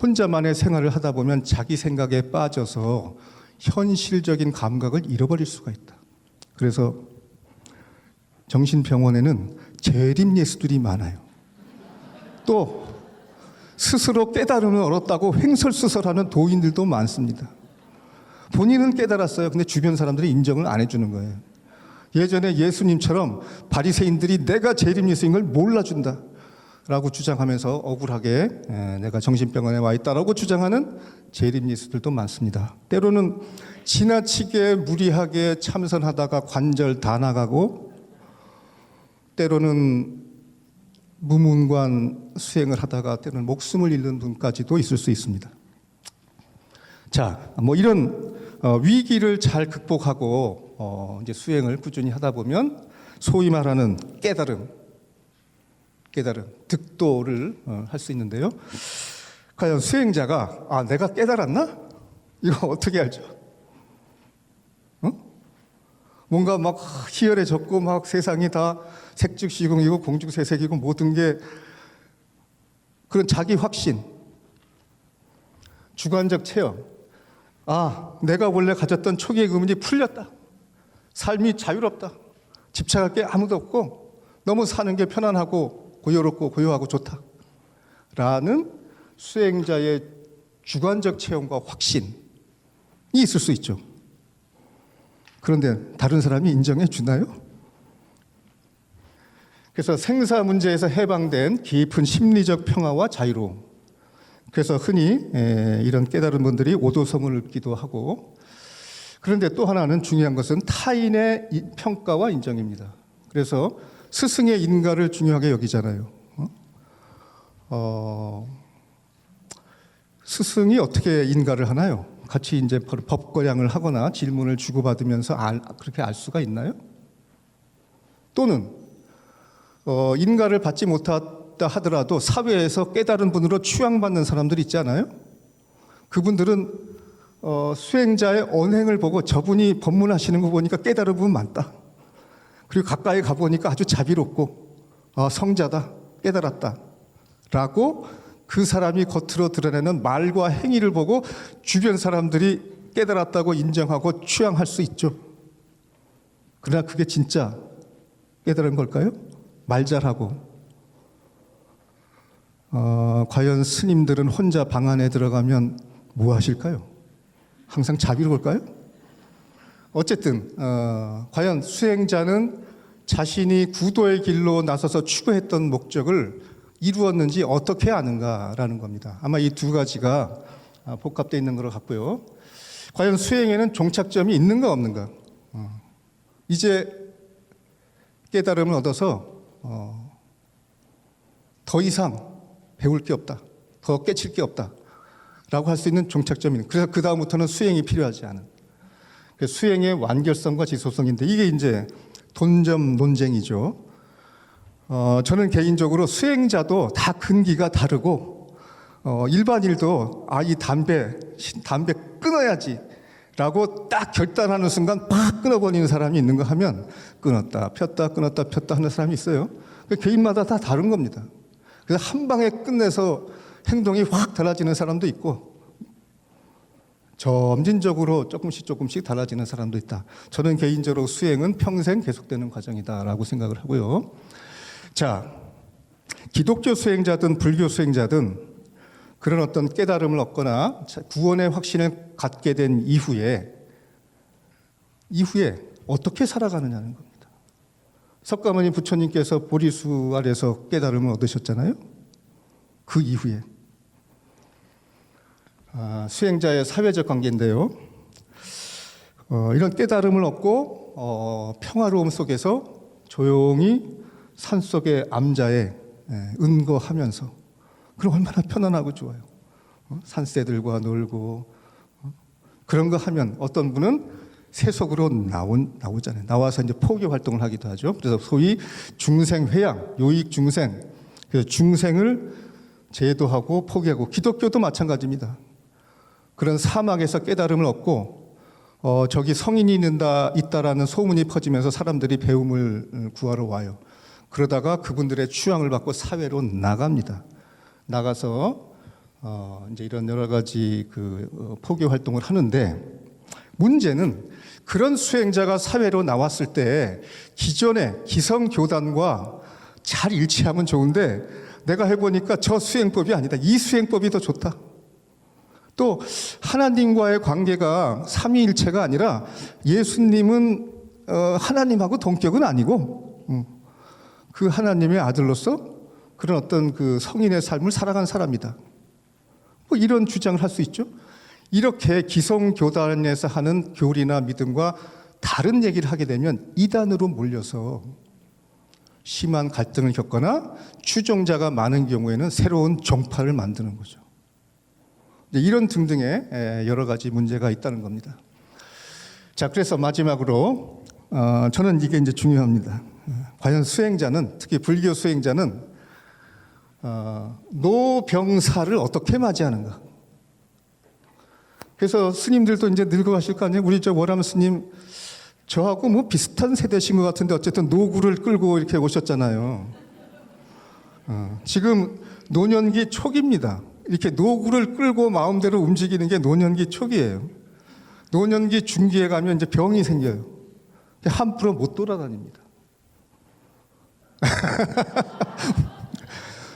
혼자만의 생활을 하다 보면 자기 생각에 빠져서 현실적인 감각을 잃어버릴 수가 있다. 그래서 정신병원에는 재림 예수들이 많아요. 또 스스로 깨달음을 얻었다고 횡설수설하는 도인들도 많습니다. 본인은 깨달았어요. 근데 주변 사람들이 인정을 안 해주는 거예요. 예전에 예수님처럼 바리새인들이 내가 재림 예수인 걸 몰라준다 라고 주장하면서 억울하게 내가 정신병원에 와 있다라고 주장하는 재림 예수들도 많습니다. 때로는 지나치게 무리하게 참선하다가 관절 다 나가고, 때로는 무문관 수행을 하다가 때로는 목숨을 잃는 분까지도 있을 수 있습니다. 자, 뭐 이런 위기를 잘 극복하고 이제 수행을 꾸준히 하다 보면 소위 말하는 깨달음, 득도를 할 수 있는데요. 과연 수행자가 내가 깨달았나? 이거 어떻게 알죠? 뭔가 막 희열해졌고 막 세상이 다 색즉시공이고 공중세색이고 모든 게 그런 자기 확신, 주관적 체험. 아, 내가 원래 가졌던 초기의 의문이 풀렸다. 삶이 자유롭다. 집착할 게 아무도 없고 너무 사는 게 편안하고 고요롭고 고요하고 좋다. 라는 수행자의 주관적 체험과 확신이 있을 수 있죠. 그런데 다른 사람이 인정해 주나요? 그래서 생사 문제에서 해방된 깊은 심리적 평화와 자유로움. 그래서 흔히 이런 깨달은 분들이 오도성을 읊기도 하고, 그런데 또 하나는 중요한 것은 타인의 평가와 인정입니다. 그래서 스승의 인가를 중요하게 여기잖아요. 스승이 어떻게 인가를 하나요? 같이 이제 법거량을 하거나 질문을 주고받으면서 그렇게 알 수가 있나요? 또는 인가를 받지 못했다 하더라도 사회에서 깨달은 분으로 추앙받는 사람들이 있지 않아요? 그분들은 수행자의 언행을 보고 저분이 법문하시는 거 보니까 깨달은 부분 많다. 그리고 가까이 가보니까 아주 자비롭고 성자다, 깨달았다 라고 그 사람이 겉으로 드러내는 말과 행위를 보고 주변 사람들이 깨달았다고 인정하고 추앙할 수 있죠. 그러나 그게 진짜 깨달은 걸까요? 말 잘하고 과연 스님들은 혼자 방 안에 들어가면 뭐 하실까요? 항상 자비로울까요? 어쨌든 과연 수행자는 자신이 구도의 길로 나서서 추구했던 목적을 이루었는지 어떻게 아는가라는 겁니다. 아마 이 두 가지가 복합되어 있는 것 같고요. 과연 수행에는 종착점이 있는가 없는가? 이제 깨달음을 얻어서 더 이상 배울 게 없다, 더 깨칠 게 없다 라고 할 수 있는 종착점이 있는. 그래서 그 다음부터는 수행이 필요하지 않은, 수행의 완결성과 지속성인데 이게 이제 돈점 논쟁이죠. 저는 개인적으로 수행자도 다 근기가 다르고 일반인도 이 담배 끊어야지 라고 딱 결단하는 순간 팍 끊어버리는 사람이 있는가 하면 끊었다 폈다 끊었다 폈다 하는 사람이 있어요. 개인마다 다 다른 겁니다. 그래서 한 방에 끝내서 행동이 확 달라지는 사람도 있고 점진적으로 조금씩 달라지는 사람도 있다. 저는 개인적으로 수행은 평생 계속되는 과정이다라고 생각을 하고요. 자, 기독교 수행자든 불교 수행자든 그런 어떤 깨달음을 얻거나 구원의 확신을 갖게 된 이후에 어떻게 살아가느냐는 겁니다. 석가모니 부처님께서 보리수 아래서 깨달음을 얻으셨잖아요. 그 이후에 수행자의 사회적 관계인데요. 이런 깨달음을 얻고 평화로움 속에서 조용히 산속의 암자에 은거하면서, 그럼 얼마나 편안하고 좋아요. 산새들과 놀고 그런 거 하면 어떤 분은 세속으로 나오잖아요. 나와서 이제 포교 활동을 하기도 하죠. 그래서 소위 중생회양, 요익 중생, 그래서 중생을 제도하고 포기하고, 기독교도 마찬가지입니다. 그런 사막에서 깨달음을 얻고 저기 성인이 있다라는 소문이 퍼지면서 사람들이 배움을 구하러 와요. 그러다가 그분들의 추앙을 받고 사회로 나갑니다. 나가서 이제 이런 여러 가지 포교 활동을 하는데, 문제는 그런 수행자가 사회로 나왔을 때 기존의 기성 교단과 잘 일치하면 좋은데, 내가 해보니까 저 수행법이 아니다, 이 수행법이 더 좋다. 또 하나님과의 관계가 삼위일체가 아니라 예수님은 하나님하고 동격은 아니고 그 하나님의 아들로서 그런 어떤 그 성인의 삶을 살아간 사람이다. 뭐 이런 주장을 할 수 있죠. 이렇게 기성교단에서 하는 교리나 믿음과 다른 얘기를 하게 되면 이단으로 몰려서 심한 갈등을 겪거나 추종자가 많은 경우에는 새로운 종파를 만드는 거죠. 이런 등등의 여러 가지 문제가 있다는 겁니다. 자, 그래서 마지막으로 저는 이게 이제 중요합니다. 과연 수행자는, 특히 불교 수행자는 노병사를 어떻게 맞이하는가? 그래서 스님들도 이제 늙어가실 거 아니에요? 우리 월암 스님 저하고 뭐 비슷한 세대신 것 같은데 어쨌든 노구를 끌고 이렇게 오셨잖아요. 지금 노년기 초기입니다. 이렇게 노구를 끌고 마음대로 움직이는 게 노년기 초기예요. 노년기 중기에 가면 이제 병이 생겨요. 함부로 못 돌아다닙니다.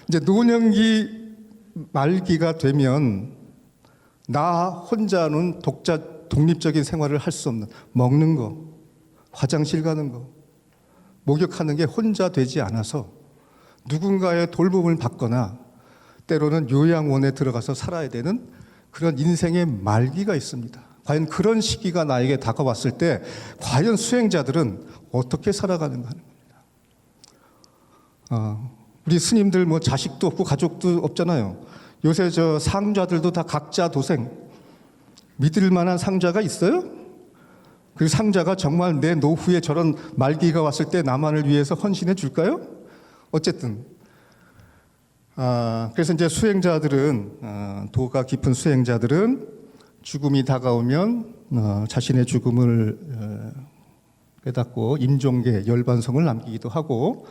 이제 노년기 말기가 되면 나 혼자는 독립적인 생활을 할 수 없는, 먹는 거, 화장실 가는 거, 목욕하는 게 혼자 되지 않아서 누군가의 돌봄을 받거나 때로는 요양원에 들어가서 살아야 되는 그런 인생의 말기가 있습니다. 과연 그런 시기가 나에게 다가왔을 때 과연 수행자들은 어떻게 살아가는가 하는 겁니다. 우리 스님들 뭐 자식도 없고 가족도 없잖아요. 요새 저 상좌들도 다 각자 도생. 믿을 만한 상좌가 있어요? 그 상자가 정말 내 노후에 저런 말기가 왔을 때 나만을 위해서 헌신해 줄까요? 어쨌든 그래서 이제 수행자들은 도가 깊은 수행자들은 죽음이 다가오면 자신의 죽음을 깨닫고 임종계 열반성을 남기기도 하고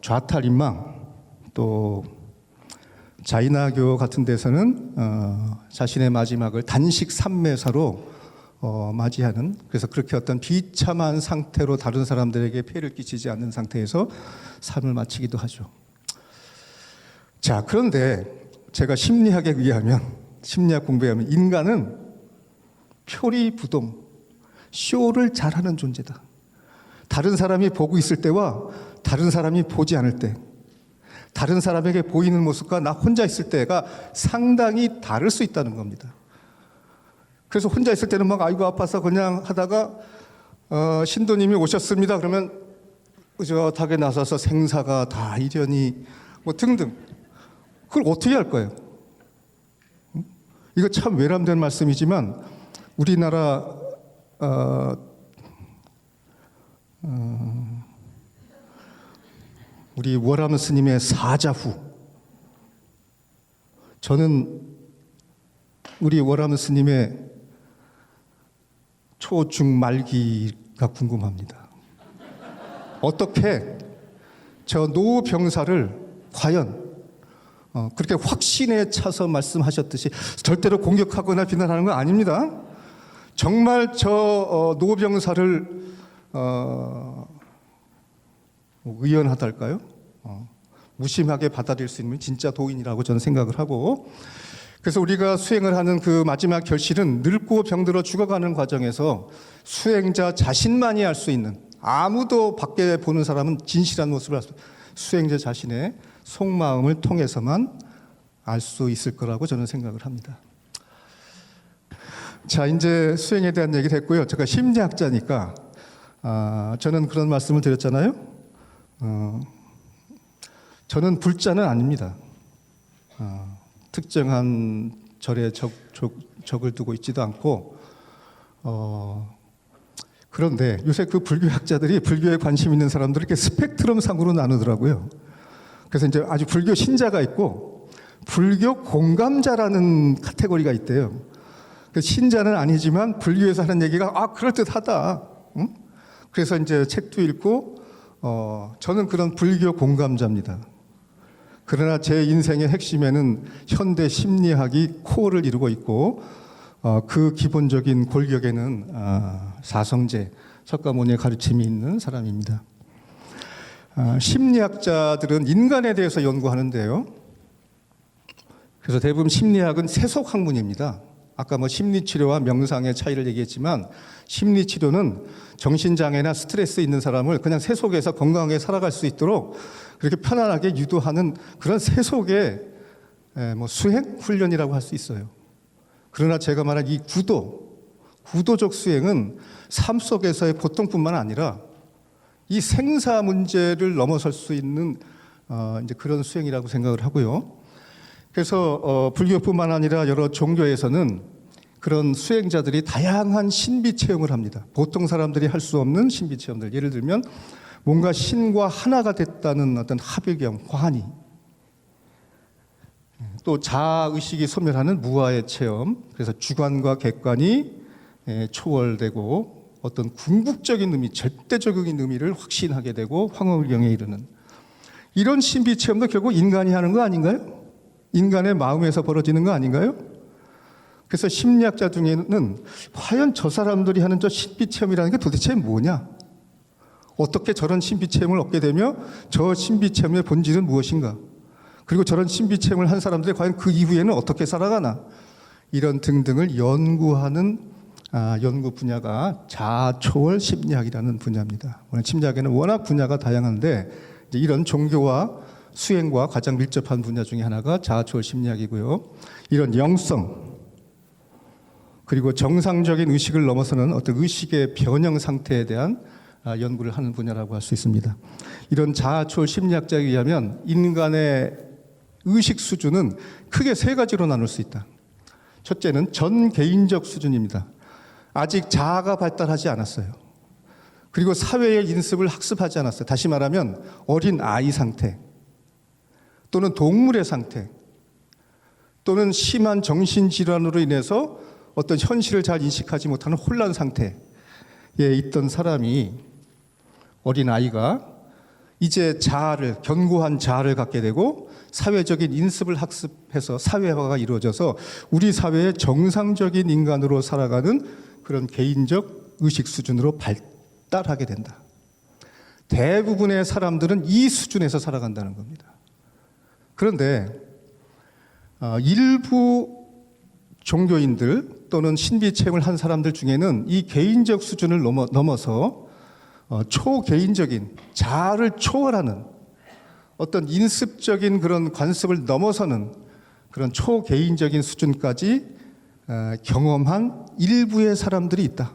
좌탈인망 또 자이나교 같은 데서는 자신의 마지막을 단식 삼매사로 맞이하는, 그래서 그렇게 어떤 비참한 상태로 다른 사람들에게 피해를 끼치지 않는 상태에서 삶을 마치기도 하죠. 자, 그런데 제가 심리학에 의하면, 심리학 공부에 하면 인간은 표리부동, 쇼를 잘하는 존재다. 다른 사람이 보고 있을 때와 다른 사람이 보지 않을 때, 다른 사람에게 보이는 모습과 나 혼자 있을 때가 상당히 다를 수 있다는 겁니다. 그래서 혼자 있을 때는 막 아이고 아파서 그냥 하다가 신도님이 오셨습니다. 그러면 의젓하게 나서서 생사가 다 이련이 뭐 등등. 그걸 어떻게 할 거예요? 이거 참 외람된 말씀이지만 우리나라 우리 월암 스님의 사자후, 저는 우리 월암 스님의 초중 말기가 궁금합니다. 어떻게 저 노병사를 과연 그렇게 확신에 차서 말씀하셨듯이 절대로 공격하거나 비난하는 건 아닙니다. 정말 저 노병사를 의연하달까요? 무심하게 받아들일 수 있는 진짜 도인이라고 저는 생각을 하고, 그래서 우리가 수행을 하는 그 마지막 결실은 늙고 병들어 죽어가는 과정에서 수행자 자신만이 알 수 있는, 아무도 밖에 보는 사람은 진실한 모습을 알 수, 수행자 자신의 속마음을 통해서만 알 수 있을 거라고 저는 생각을 합니다. 자, 이제 수행에 대한 얘기를 했고요. 제가 심리학자니까 저는 그런 말씀을 드렸잖아요. 저는 불자는 아닙니다. 특정한 절에 적을 두고 있지도 않고, 그런데 요새 그 불교학자들이 불교에 관심 있는 사람들을 이렇게 스펙트럼 상으로 나누더라고요. 그래서 이제 아주 불교 신자가 있고 불교 공감자라는 카테고리가 있대요. 그 신자는 아니지만 불교에서 하는 얘기가 그럴듯하다. 응? 그래서 이제 책도 읽고 저는 그런 불교 공감자입니다. 그러나 제 인생의 핵심에는 현대 심리학이 코어를 이루고 있고 그 기본적인 골격에는 사성제, 석가모니의 가르침이 있는 사람입니다. 심리학자들은 인간에 대해서 연구하는데요. 그래서 대부분 심리학은 세속 학문입니다. 아까 뭐 심리치료와 명상의 차이를 얘기했지만 심리치료는 정신장애나 스트레스 있는 사람을 그냥 세속에서 건강하게 살아갈 수 있도록 그렇게 편안하게 유도하는 그런 세속의 뭐 수행 훈련이라고 할 수 있어요. 그러나 제가 말한 이 구도적 수행은 삶 속에서의 보통뿐만 아니라 이 생사 문제를 넘어설 수 있는 이제 그런 수행이라고 생각을 하고요. 그래서 불교뿐만 아니라 여러 종교에서는 그런 수행자들이 다양한 신비 체험을 합니다. 보통 사람들이 할 수 없는 신비 체험들. 예를 들면 뭔가 신과 하나가 됐다는 어떤 합의경, 화환이, 또 자아의식이 소멸하는 무아의 체험. 그래서 주관과 객관이 초월되고 어떤 궁극적인 의미, 절대적인 의미를 확신하게 되고 황홀경에 이르는 이런 신비 체험도 결국 인간이 하는 거 아닌가요? 인간의 마음에서 벌어지는 거 아닌가요? 그래서 심리학자 중에는 과연 저 사람들이 하는 저 신비 체험이라는 게 도대체 뭐냐? 어떻게 저런 신비 체험을 얻게 되며 저 신비 체험의 본질은 무엇인가? 그리고 저런 신비 체험을 한 사람들이 과연 그 이후에는 어떻게 살아가나? 이런 등등을 연구하는 연구 분야가 자아초월 심리학이라는 분야입니다. 오늘 심리학에는 워낙 분야가 다양한데 이런 종교와 수행과 가장 밀접한 분야 중에 하나가 자아초월 심리학이고요. 이런 영성 그리고 정상적인 의식을 넘어서는 어떤 의식의 변형 상태에 대한 연구를 하는 분야라고 할 수 있습니다. 이런 자아초월 심리학자에 의하면 인간의 의식 수준은 크게 세 가지로 나눌 수 있다. 첫째는 전 개인적 수준입니다. 아직 자아가 발달하지 않았어요. 그리고 사회의 인습을 학습하지 않았어요. 다시 말하면 어린 아이 상태 또는 동물의 상태 또는 심한 정신질환으로 인해서 어떤 현실을 잘 인식하지 못하는 혼란 상태에 있던 사람이 어린 아이가 이제 자아를 견고한 자아를 갖게 되고 사회적인 인습을 학습해서 사회화가 이루어져서 우리 사회의 정상적인 인간으로 살아가는 그런 개인적 의식 수준으로 발달하게 된다. 대부분의 사람들은 이 수준에서 살아간다는 겁니다. 그런데 일부 종교인들 또는 신비 체험을 한 사람들 중에는 이 개인적 수준을 넘어서 초개인적인 자아를 초월하는 어떤 인습적인 그런 관습을 넘어서는 그런 초개인적인 수준까지 경험한 일부의 사람들이 있다.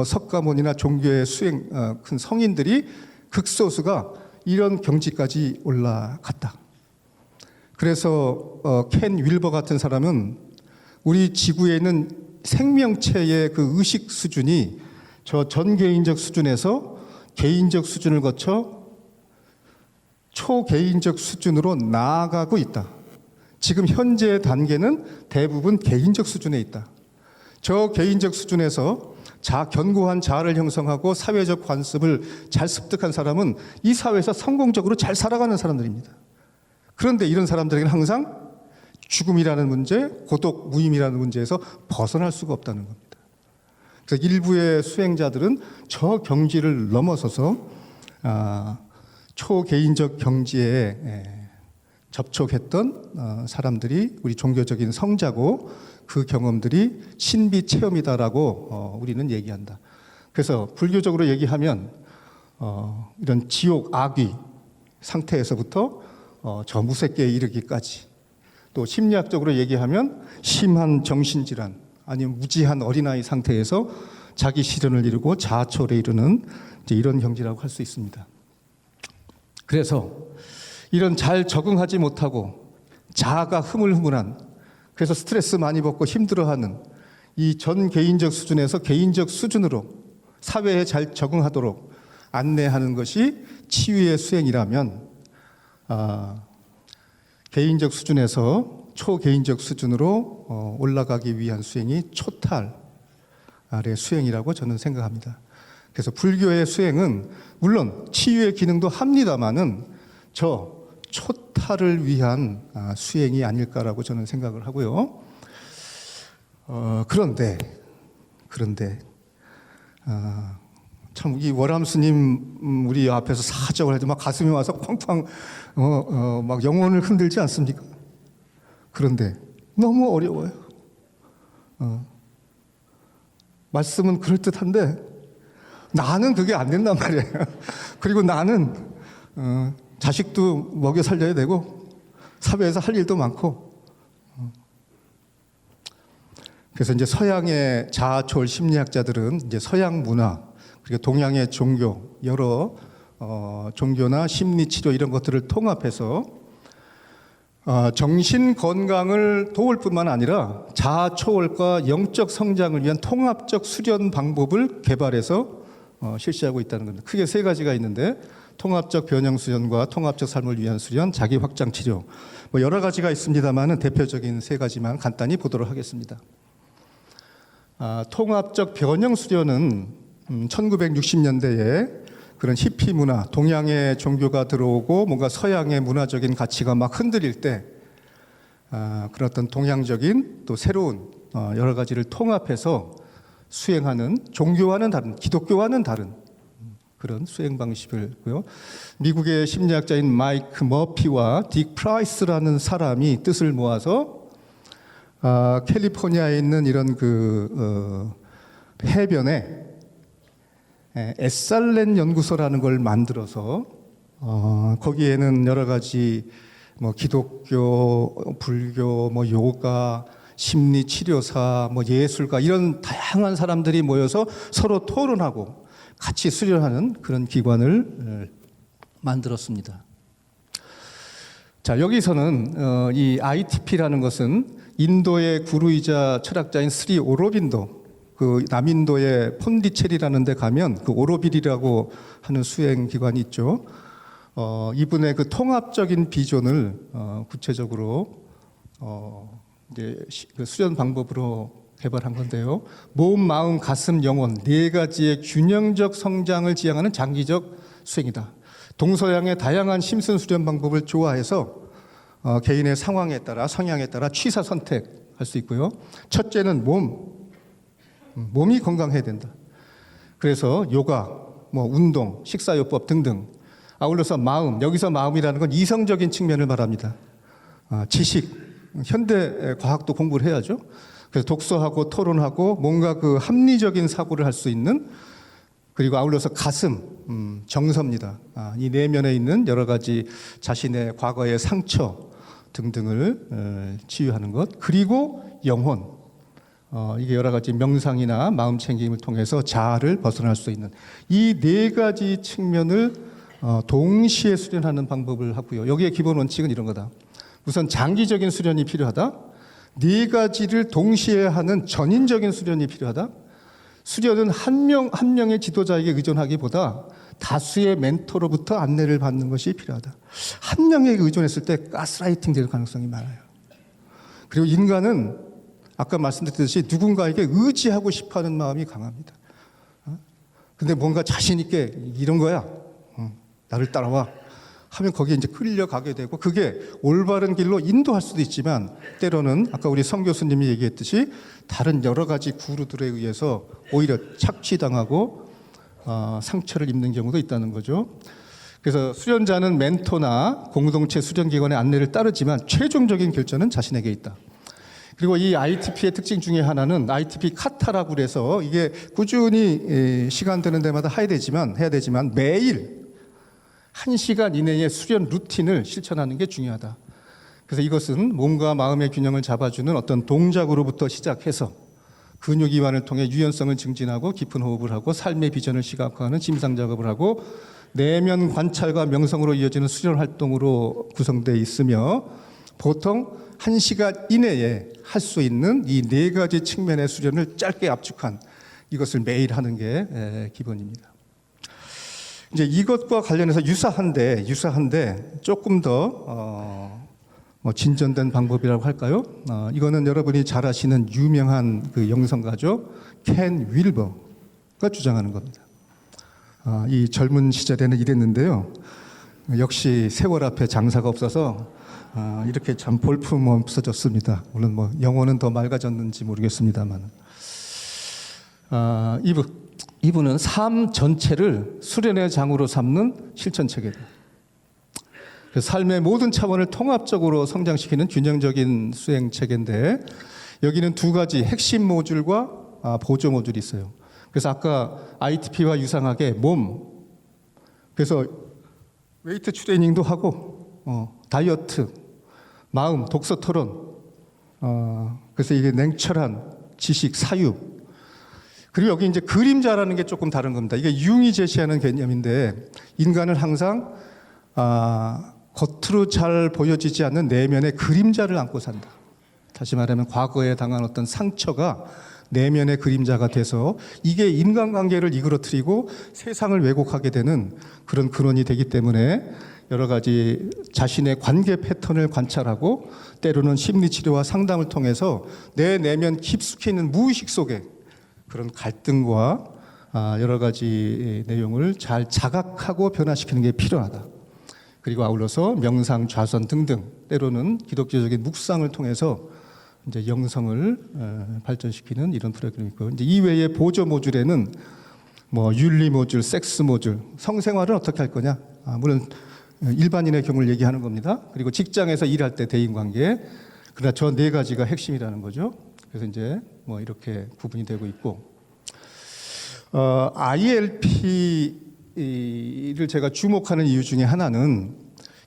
석가모니나 종교의 수행 큰 성인들이 극소수가 이런 경지까지 올라갔다. 그래서 켄 윌버 같은 사람은 우리 지구에 있는 생명체의 그 의식 수준이 저 전개인적 수준에서 개인적 수준을 거쳐 초개인적 수준으로 나아가고 있다. 지금 현재의 단계는 대부분 개인적 수준에 있다. 저 개인적 수준에서 견고한 자아를 형성하고 사회적 관습을 잘 습득한 사람은 이 사회에서 성공적으로 잘 살아가는 사람들입니다. 그런데 이런 사람들에게는 항상 죽음이라는 문제, 고독, 무임이라는 문제에서 벗어날 수가 없다는 겁니다. 그래서 일부의 수행자들은 저 경지를 넘어서서 초개인적 경지에 접촉했던 사람들이 우리 종교적인 성자고 그 경험들이 신비 체험이다라고 우리는 얘기한다. 그래서 불교적으로 얘기하면 이런 지옥 악귀 상태에서부터 저 무색계에 이르기까지, 또 심리학적으로 얘기하면 심한 정신질환 아니면 무지한 어린아이 상태에서 자기 실현을 이루고 자아초월에 이르는 이런 경지라고 할 수 있습니다. 그래서 이런 잘 적응하지 못하고 자아가 흐물흐물한, 그래서 스트레스 많이 받고 힘들어하는 이 전 개인적 수준에서 개인적 수준으로 사회에 잘 적응하도록 안내하는 것이 치유의 수행이라면, 개인적 수준에서 초개인적 수준으로 올라가기 위한 수행이 초탈의 수행이라고 저는 생각합니다. 그래서 불교의 수행은 물론 치유의 기능도 합니다마는 저 초탈을 위한 수행이 아닐까라고 저는 생각을 하고요. 그런데 참 이 월암스님 우리 앞에서 사적을 해도 막 가슴이 와서 쾅쾅 막 영혼을 흔들지 않습니까? 그런데 너무 어려워요. 말씀은 그럴듯한데 나는 그게 안 된단 말이에요. 그리고 나는 자식도 먹여 살려야 되고 사회에서 할 일도 많고. 그래서 이제 서양의 자아초월 심리학자들은 이제 서양 문화 그리고 동양의 종교, 여러 종교나 심리 치료 이런 것들을 통합해서 정신 건강을 도울 뿐만 아니라 자아 초월과 영적 성장을 위한 통합적 수련 방법을 개발해서 실시하고 있다는 겁니다. 크게 세 가지가 있는데 통합적 변형 수련과 통합적 삶을 위한 수련, 자기 확장 치료, 뭐 여러 가지가 있습니다만은 대표적인 세 가지만 간단히 보도록 하겠습니다. 통합적 변형 수련은 1960년대에 그런 히피 문화, 동양의 종교가 들어오고 뭔가 서양의 문화적인 가치가 막 흔들릴 때 그런 어떤 동양적인 또 새로운 여러 가지를 통합해서 수행하는 종교와는 다른, 기독교와는 다른 그런 수행 방식이고요. 미국의 심리학자인 마이크 머피와 딕 프라이스라는 사람이 뜻을 모아서 캘리포니아에 있는 이런 해변에 에살렌 연구소라는 걸 만들어서 거기에는 여러 가지 뭐 기독교, 불교, 뭐 요가, 심리 치료사, 뭐 예술가 이런 다양한 사람들이 모여서 서로 토론하고 같이 수련하는 그런 기관을 만들었습니다. 자, 여기서는 이 ITP라는 것은 인도의 구루이자 철학자인 스리 오로빈도, 그 남인도의 폰디체리라는 데 가면 그 오로빌이라고 하는 수행 기관이 있죠. 이분의 그 통합적인 비전을 구체적으로 이제 그 수련 방법으로 개발한 건데요. 몸, 마음, 가슴, 영혼 네 가지의 균형적 성장을 지향하는 장기적 수행이다. 동서양의 다양한 심슨 수련 방법을 조화해서 개인의 상황에 따라 성향에 따라 취사 선택할 수 있고요. 첫째는 몸이 건강해야 된다. 그래서 요가, 뭐 운동, 식사요법 등등. 아울러서 마음, 여기서 마음이라는 건 이성적인 측면을 말합니다. 지식, 현대 과학도 공부를 해야죠. 그래서 독서하고 토론하고 뭔가 그 합리적인 사고를 할 수 있는, 그리고 아울러서 가슴, 정서입니다. 이 내면에 있는 여러 가지 자신의 과거의 상처 등등을 치유하는 것. 그리고 영혼, 이게 여러 가지 명상이나 마음 챙김을 통해서 자아를 벗어날 수 있는 이 네 가지 측면을 동시에 수련하는 방법을 하고요. 여기에 기본 원칙은 이런 거다. 우선 장기적인 수련이 필요하다. 네 가지를 동시에 하는 전인적인 수련이 필요하다. 수련은 한 명의 지도자에게 의존하기보다 다수의 멘토로부터 안내를 받는 것이 필요하다. 한 명에게 의존했을 때 가스라이팅 될 가능성이 많아요. 그리고 인간은 아까 말씀드렸듯이 누군가에게 의지하고 싶어하는 마음이 강합니다. 근데 뭔가 자신 있게 이런 거야. 나를 따라와. 하면 거기에 이제 끌려가게 되고 그게 올바른 길로 인도할 수도 있지만 때로는 아까 우리 성 교수님이 얘기했듯이 다른 여러 가지 구루들에 의해서 오히려 착취당하고 상처를 입는 경우도 있다는 거죠. 그래서 수련자는 멘토나 공동체 수련기관의 안내를 따르지만 최종적인 결정은 자신에게 있다. 그리고 이 ITP의 특징 중에 하나는 ITP 카타라고 그래서 이게 꾸준히 시간 되는 데마다 해야 되지만 매일 1시간 이내에 수련 루틴을 실천하는 게 중요하다. 그래서 이것은 몸과 마음의 균형을 잡아주는 어떤 동작으로부터 시작해서 근육 이완을 통해 유연성을 증진하고 깊은 호흡을 하고 삶의 비전을 시각화하는 심상 작업을 하고 내면 관찰과 명상으로 이어지는 수련 활동으로 구성되어 있으며 보통 1시간 이내에 할 수 있는 이 네 가지 측면의 수련을 짧게 압축한 이것을 매일 하는 게 기본입니다. 이제 이것과 관련해서 유사한데 조금 더 진전된 방법이라고 할까요? 이거는 여러분이 잘 아시는 유명한 그 영성가죠. 켄 윌버가 주장하는 겁니다. 이 젊은 시절에는 이랬는데요. 역시 세월 앞에 장사가 없어서 이렇게 참 볼품 없어졌습니다. 물론 뭐 영혼은 더 맑아졌는지 모르겠습니다만. 이분은 삶 전체를 수련의 장으로 삼는 실천체계다. 삶의 모든 차원을 통합적으로 성장시키는 균형적인 수행 체계인데 여기는 두 가지 핵심 모듈과 보조 모듈이 있어요. 그래서 아까 ITP와 유사하게 몸, 그래서 웨이트 트레이닝도 하고 다이어트, 마음, 독서 토론, 그래서 이게 냉철한 지식, 사유. 그리고 여기 이제 그림자라는 게 조금 다른 겁니다. 이게 융이 제시하는 개념인데 인간은 항상 겉으로 잘 보여지지 않는 내면의 그림자를 안고 산다. 다시 말하면 과거에 당한 어떤 상처가 내면의 그림자가 돼서 이게 인간관계를 이끌어뜨리고 세상을 왜곡하게 되는 그런 근원이 되기 때문에 여러 가지 자신의 관계 패턴을 관찰하고 때로는 심리치료와 상담을 통해서 내 내면 깊숙이 있는 무의식 속에 그런 갈등과 여러 가지 내용을 잘 자각하고 변화시키는 게 필요하다. 그리고 아울러서 명상, 좌선 등등 때로는 기독교적인 묵상을 통해서 이제 영성을 발전시키는 이런 프로그램이 있고, 이제 이외에 보조 모듈에는 뭐 윤리 모듈, 섹스 모듈, 성생활은 어떻게 할 거냐? 물론 일반인의 경우를 얘기하는 겁니다. 그리고 직장에서 일할 때 대인관계, 그러나 저 네 가지가 핵심이라는 거죠. 그래서 이제 뭐 이렇게 구분이 되고 있고, ILP를 제가 주목하는 이유 중에 하나는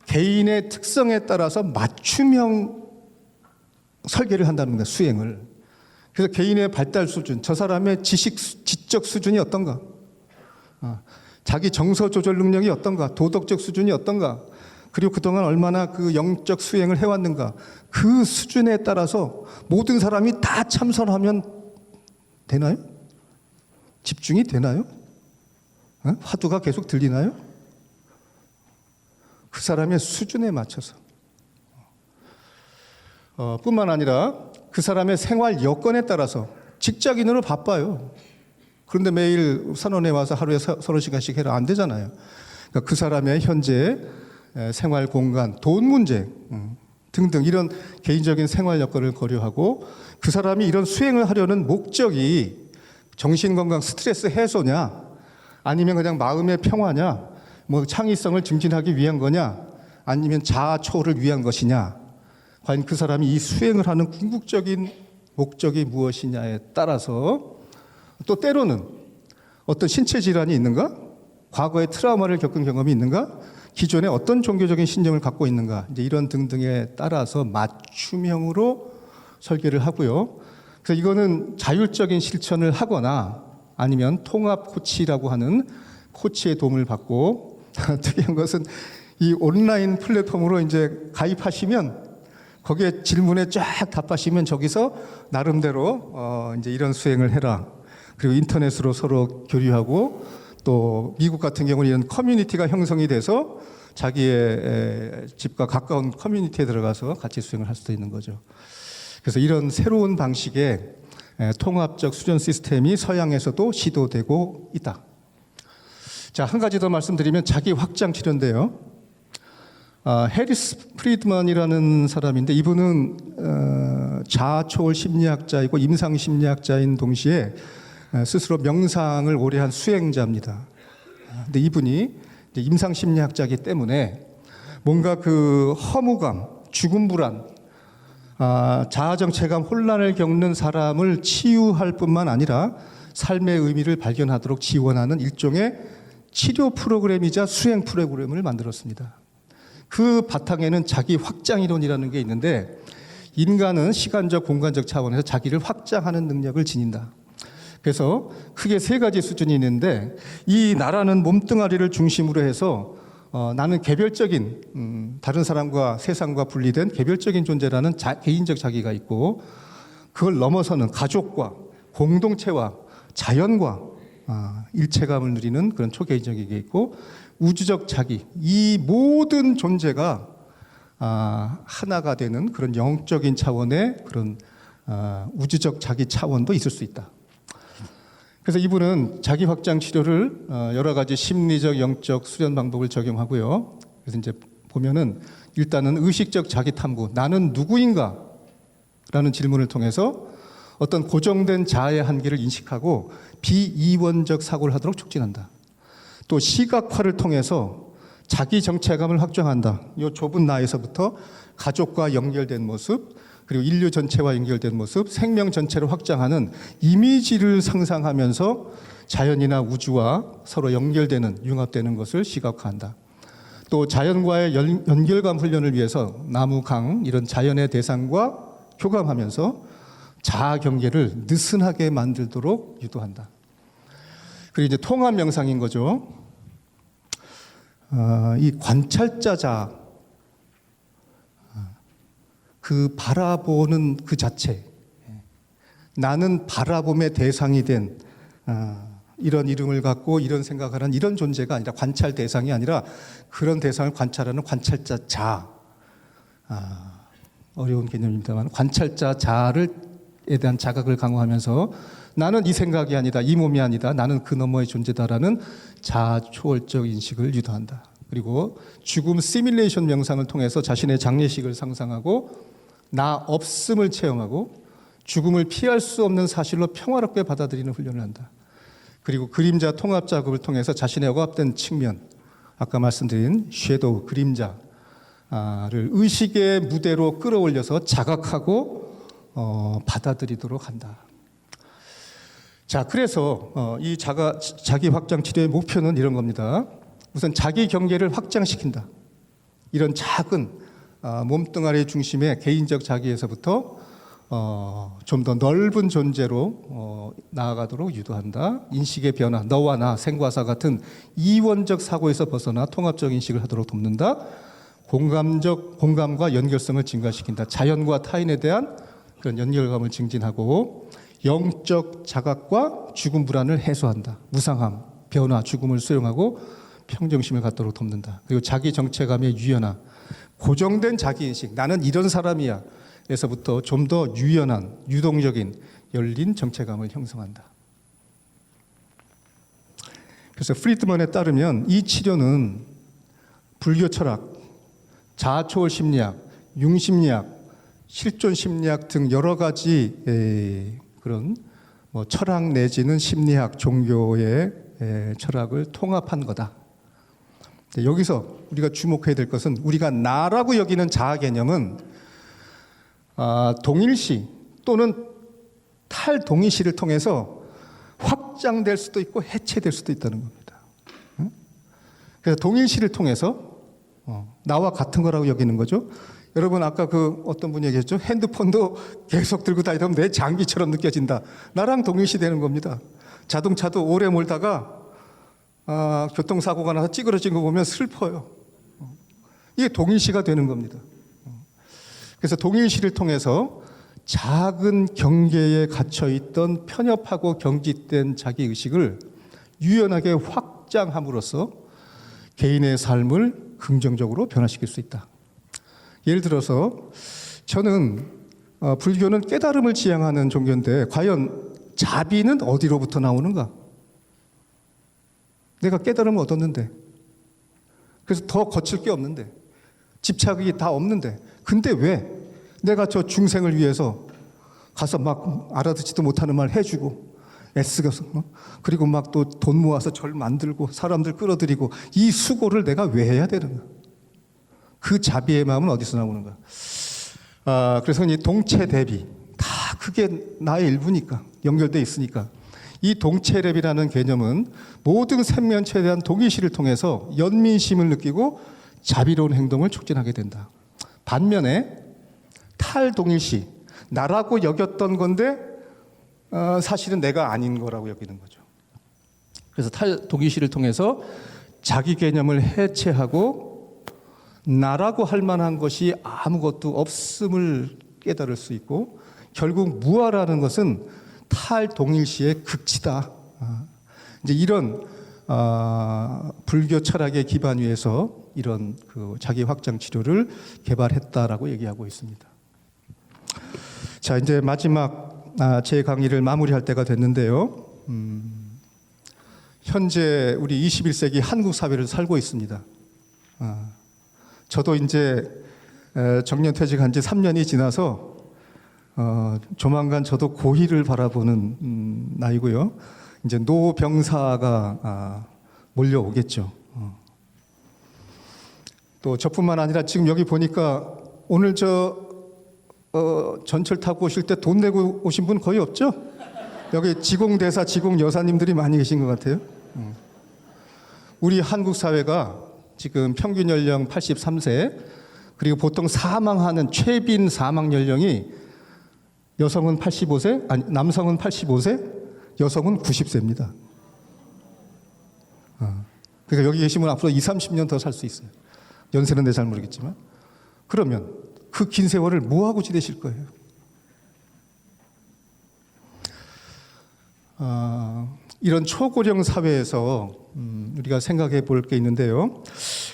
개인의 특성에 따라서 맞춤형 설계를 한다는 겁니다. 수행을. 그래서 개인의 발달 수준, 저 사람의 지적 수준이 어떤가, 자기 정서 조절 능력이 어떤가, 도덕적 수준이 어떤가, 그리고 그동안 얼마나 그 영적 수행을 해왔는가, 그 수준에 따라서 모든 사람이 다 참선하면 되나요? 집중이 되나요? 화두가 계속 들리나요? 그 사람의 수준에 맞춰서 뿐만 아니라 그 사람의 생활 여건에 따라서 직장인으로 바빠요. 그런데 매일 선원에 와서 하루에 30시간씩 해라, 안 되잖아요. 그러니까 그 사람의 현재 생활 공간, 돈 문제 등등 이런 개인적인 생활 여건을 고려하고, 그 사람이 이런 수행을 하려는 목적이 정신건강 스트레스 해소냐, 아니면 그냥 마음의 평화냐, 뭐 창의성을 증진하기 위한 거냐, 아니면 자아초를 위한 것이냐, 과연 그 사람이 이 수행을 하는 궁극적인 목적이 무엇이냐에 따라서, 또 때로는 어떤 신체 질환이 있는가, 과거에 트라우마를 겪은 경험이 있는가, 기존에 어떤 종교적인 신념을 갖고 있는가, 이제 이런 등등에 따라서 맞춤형으로 설계를 하고요. 그래서 이거는 자율적인 실천을 하거나 아니면 통합 코치라고 하는 코치의 도움을 받고, 특이한 것은 이 온라인 플랫폼으로 이제 가입하시면 거기에 질문에 쫙 답하시면 저기서 나름대로 이제 이런 수행을 해라. 그리고 인터넷으로 서로 교류하고, 또 미국 같은 경우는 이런 커뮤니티가 형성이 돼서 자기의 집과 가까운 커뮤니티에 들어가서 같이 수행을 할 수도 있는 거죠. 그래서 이런 새로운 방식의 통합적 수련 시스템이 서양에서도 시도되고 있다. 자, 한 가지 더 말씀드리면 자기 확장 치료인데요. 해리스 프리드만이라는 사람인데, 이분은 자아초월 심리학자이고 임상 심리학자인 동시에 스스로 명상을 오래 한 수행자입니다. 근데 이분이 임상 심리학자이기 때문에 뭔가 그 허무감, 죽음 불안, 자아정체감 혼란을 겪는 사람을 치유할 뿐만 아니라 삶의 의미를 발견하도록 지원하는 일종의 치료 프로그램이자 수행 프로그램을 만들었습니다. 그 바탕에는 자기 확장 이론이라는 게 있는데, 인간은 시간적 공간적 차원에서 자기를 확장하는 능력을 지닌다. 그래서 크게 세 가지 수준이 있는데, 이 나라는 몸뚱아리를 중심으로 해서 나는 개별적인 다른 사람과 세상과 분리된 개별적인 존재라는 개인적 자기가 있고, 그걸 넘어서는 가족과 공동체와 자연과 일체감을 누리는 그런 초개인적인 게 있고, 우주적 자기, 이 모든 존재가 하나가 되는 그런 영적인 차원의 그런 우주적 자기 차원도 있을 수 있다. 그래서 이분은 자기 확장 치료를 여러 가지 심리적, 영적 수련 방법을 적용하고요. 그래서 이제 보면은 일단은 의식적 자기 탐구, 나는 누구인가? 라는 질문을 통해서 어떤 고정된 자아의 한계를 인식하고 비이원적 사고를 하도록 촉진한다. 또 시각화를 통해서 자기 정체감을 확정한다. 이 좁은 나에서부터 가족과 연결된 모습, 그리고 인류 전체와 연결된 모습, 생명 전체를 확장하는 이미지를 상상하면서 자연이나 우주와 서로 연결되는, 융합되는 것을 시각화한다. 또 자연과의 연결감 훈련을 위해서 나무, 강 이런 자연의 대상과 교감하면서 자아 경계를 느슨하게 만들도록 유도한다. 그리고 이제 통합 명상인 거죠. 이 관찰자 자아, 그 바라보는 그 자체, 나는 바라봄의 대상이 된 이런 이름을 갖고 이런 생각하는 이런 존재가 아니라, 관찰 대상이 아니라 그런 대상을 관찰하는 관찰자 자아, 어려운 개념입니다만 관찰자 자아를 대한 자각을 강화하면서 나는 이 생각이 아니다, 이 몸이 아니다, 나는 그 너머의 존재다라는 자아초월적 인식을 유도한다. 그리고 죽음 시뮬레이션 명상을 통해서 자신의 장례식을 상상하고 나 없음을 체험하고 죽음을 피할 수 없는 사실로 평화롭게 받아들이는 훈련을 한다. 그리고 그림자 통합 작업을 통해서 자신의 억압된 측면, 아까 말씀드린 섀도우, 그림자를 의식의 무대로 끌어올려서 자각하고 받아들이도록 한다. 자, 그래서 이 자기 확장 치료의 목표는 이런 겁니다. 우선 자기 경계를 확장시킨다. 이런 작은 몸뚱아리 중심의 개인적 자기에서부터 좀 더 넓은 존재로 나아가도록 유도한다. 인식의 변화, 너와 나, 생과사 같은 이원적 사고에서 벗어나 통합적 인식을 하도록 돕는다. 공감과 연결성을 증가시킨다. 자연과 타인에 대한 그런 연결감을 증진하고 영적 자각과 죽음 불안을 해소한다. 무상함, 변화, 죽음을 수용하고 평정심을 갖도록 돕는다. 그리고 자기 정체감의 유연함, 고정된 자기인식, 나는 이런 사람이야 에서부터 좀 더 유연한, 유동적인, 열린 정체감을 형성한다. 그래서 프리드먼에 따르면 이 치료는 불교 철학, 자아초월 심리학, 융심리학, 실존 심리학 등 여러 가지 그런 철학 내지는 심리학, 종교의 철학을 통합한 거다. 여기서 우리가 주목해야 될 것은 우리가 나라고 여기는 자아 개념은 동일시 또는 탈동일시를 통해서 확장될 수도 있고 해체될 수도 있다는 겁니다. 그래서 동일시를 통해서 나와 같은 거라고 여기는 거죠. 여러분 아까 어떤 분이 얘기했죠. 핸드폰도 계속 들고 다니다 보면 내 장기처럼 느껴진다. 나랑 동일시 되는 겁니다. 자동차도 오래 몰다가 교통사고가 나서 찌그러진 거 보면 슬퍼요. 이게 동일시가 되는 겁니다. 그래서 동일시를 통해서 작은 경계에 갇혀있던 편협하고 경직된 자기의식을 유연하게 확장함으로써 개인의 삶을 긍정적으로 변화시킬 수 있다. 예를 들어서 저는 불교는 깨달음을 지향하는 종교인데 과연 자비는 어디로부터 나오는가? 내가 깨달음을 얻었는데 그래서 더 거칠 게 없는데 집착이 다 없는데 근데 왜 내가 저 중생을 위해서 가서 막 알아듣지도 못하는 말 해주고 애쓰고서 그리고 막 또 돈 모아서 절 만들고 사람들 끌어들이고 이 수고를 내가 왜 해야 되는가? 그 자비의 마음은 어디서 나오는가? 그래서 이 동체 대비 다 그게 나의 일부니까 연결돼 있으니까 이 동체랩이라는 개념은 모든 생명체에 대한 동의시를 통해서 연민심을 느끼고 자비로운 행동을 촉진하게 된다. 반면에 탈동일시, 나라고 여겼던 건데 사실은 내가 아닌 거라고 여기는 거죠. 그래서 탈동일시를 통해서 자기 개념을 해체하고 나라고 할 만한 것이 아무것도 없음을 깨달을 수 있고 결국 무아라는 것은 탈동일시의 극치다. 이제 이런 불교 철학의 기반 위에서 이런 자기 확장 치료를 개발했다라고 얘기하고 있습니다. 자, 이제 마지막 제 강의를 마무리할 때가 됐는데요. 현재 우리 21세기 한국 사회를 살고 있습니다. 저도 이제 정년퇴직한 지 3년이 지나서 조만간 저도 고희를 바라보는 나이고요. 이제 노병사가 몰려오겠죠. 또 저뿐만 아니라 지금 여기 보니까 오늘 전철 타고 오실 때 돈 내고 오신 분 거의 없죠? 여기 지공대사, 지공여사님들이 많이 계신 것 같아요. 우리 한국 사회가 지금 평균 연령 83세 그리고 보통 사망하는 최빈 사망 연령이 여성은 85세, 아니 남성은 85세, 여성은 90세입니다. 그러니까 여기 계시면 앞으로 20-30년 더 살 수 있어요. 연세는 잘 모르겠지만. 그러면 그 긴 세월을 뭐하고 지내실 거예요? 이런 초고령 사회에서 우리가 생각해 볼 게 있는데요.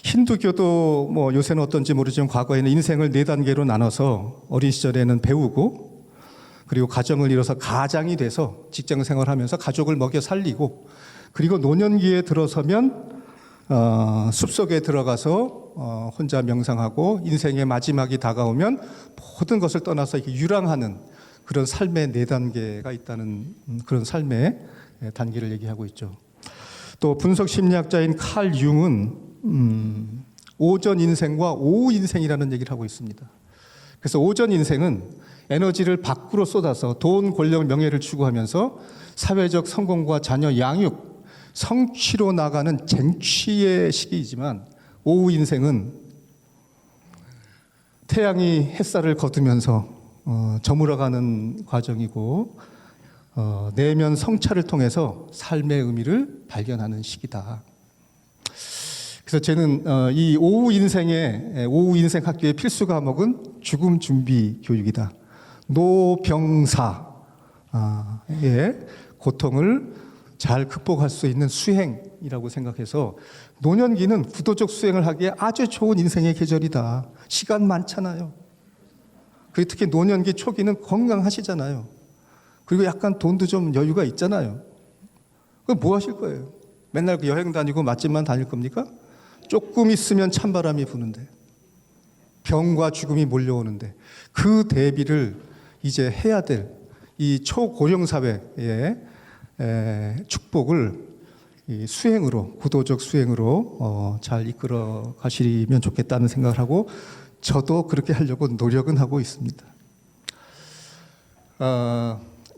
힌두교도 뭐 요새는 어떤지 모르지만 과거에는 인생을 4단계로 나눠서 어린 시절에는 배우고 그리고 가정을 이뤄서 가장이 돼서 직장 생활하면서 가족을 먹여 살리고, 그리고 노년기에 들어서면 숲속에 들어가서 혼자 명상하고 인생의 마지막이 다가오면 모든 것을 떠나서 이렇게 유랑하는 그런 삶의 4단계가 있다는 그런 삶의 단계를 얘기하고 있죠. 또 분석 심리학자인 칼 융은 오전 인생과 오후 인생이라는 얘기를 하고 있습니다. 그래서 오전 인생은 에너지를 밖으로 쏟아서 돈, 권력, 명예를 추구하면서 사회적 성공과 자녀 양육, 성취로 나가는 쟁취의 시기이지만, 오후 인생은 태양이 햇살을 거두면서 저물어가는 과정이고, 내면 성찰을 통해서 삶의 의미를 발견하는 시기다. 그래서 저는 이 오후 인생 학교의 필수 과목은 죽음 준비 교육이다. 노병사의 고통을 잘 극복할 수 있는 수행이라고 생각해서, 노년기는 구도적 수행을 하기에 아주 좋은 인생의 계절이다. 시간 많잖아요. 그리고 특히 노년기 초기는 건강하시잖아요. 그리고 약간 돈도 좀 여유가 있잖아요. 그럼 뭐 하실 거예요? 맨날 여행 다니고 맛집만 다닐 겁니까? 조금 있으면 찬바람이 부는데, 병과 죽음이 몰려오는데, 그 대비를 이제 해야 될 이 초고령 사회의 축복을 이 수행으로, 구도적 수행으로 잘 이끌어 가시면 좋겠다는 생각을 하고, 저도 그렇게 하려고 노력은 하고 있습니다.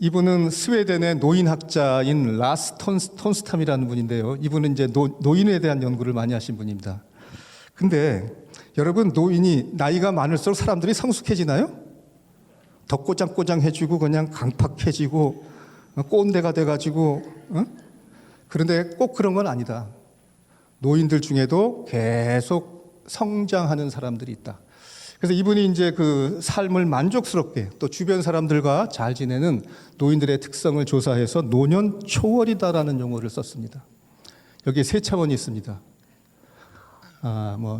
이분은 스웨덴의 노인학자인 라스 톤스탐이라는 분인데요. 이분은 이제 노인에 대한 연구를 많이 하신 분입니다. 근데 여러분, 노인이 나이가 많을수록 사람들이 성숙해지나요? 더 꼬장꼬장해지고 그냥 강팍해지고 꼰대가 돼가지고, 그런데 꼭 그런 건 아니다. 노인들 중에도 계속 성장하는 사람들이 있다. 그래서 이분이 이제 그 삶을 만족스럽게 또 주변 사람들과 잘 지내는 노인들의 특성을 조사해서 노년 초월이다라는 용어를 썼습니다. 여기에 3차원이 있습니다.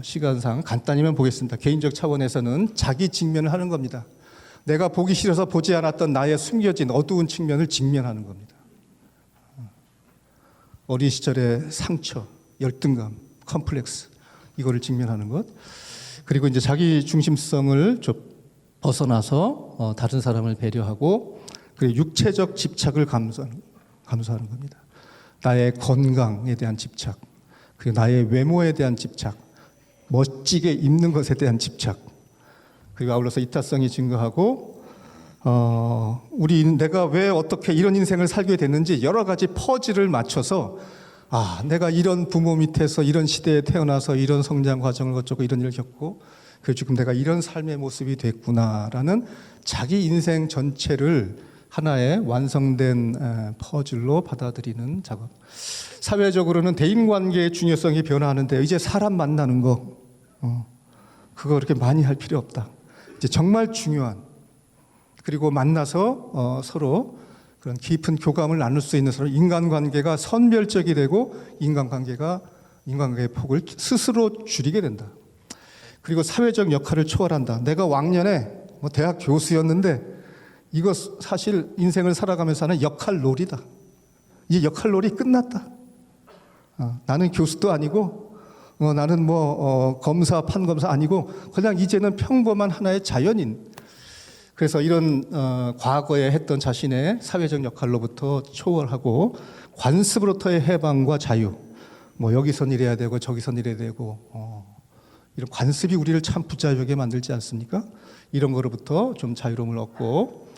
시간상 간단히만 보겠습니다. 개인적 차원에서는 자기 직면을 하는 겁니다. 내가 보기 싫어서 보지 않았던 나의 숨겨진 어두운 측면을 직면하는 겁니다. 어린 시절의 상처, 열등감, 컴플렉스, 이거를 직면하는 것. 그리고 이제 자기 중심성을 좀 벗어나서 다른 사람을 배려하고, 그리고 육체적 집착을 감수하는 겁니다. 나의 건강에 대한 집착, 그리고 나의 외모에 대한 집착, 멋지게 입는 것에 대한 집착, 그리고 아울러서 이타성이 증가하고, 내가 왜 어떻게 이런 인생을 살게 됐는지 여러 가지 퍼즐을 맞춰서, 내가 이런 부모 밑에서 이런 시대에 태어나서 이런 성장 과정을 거치고 이런 일을 겪고, 그래서 지금 내가 이런 삶의 모습이 됐구나라는 자기 인생 전체를 하나의 완성된 퍼즐로 받아들이는 작업. 사회적으로는 대인관계의 중요성이 변화하는데, 이제 사람 만나는 거, 그거 그렇게 많이 할 필요 없다. 이제 정말 중요한, 그리고 만나서 서로 그런 깊은 교감을 나눌 수 있는 서로 인간관계가 선별적이 되고, 인간관계의 폭을 스스로 줄이게 된다. 그리고 사회적 역할을 초월한다. 내가 왕년에 대학 교수였는데 이거 사실 인생을 살아가면서 하는 역할놀이다. 이 역할놀이 끝났다. 나는 교수도 아니고, 나는 검사, 판검사 아니고, 그냥 이제는 평범한 하나의 자연인. 그래서 이런 과거에 했던 자신의 사회적 역할로부터 초월하고, 관습으로부터의 해방과 자유. 여기선 이래야 되고 저기선 이래야 되고, 이런 관습이 우리를 참 부자유하게 만들지 않습니까? 이런 거로부터 좀 자유로움을 얻고,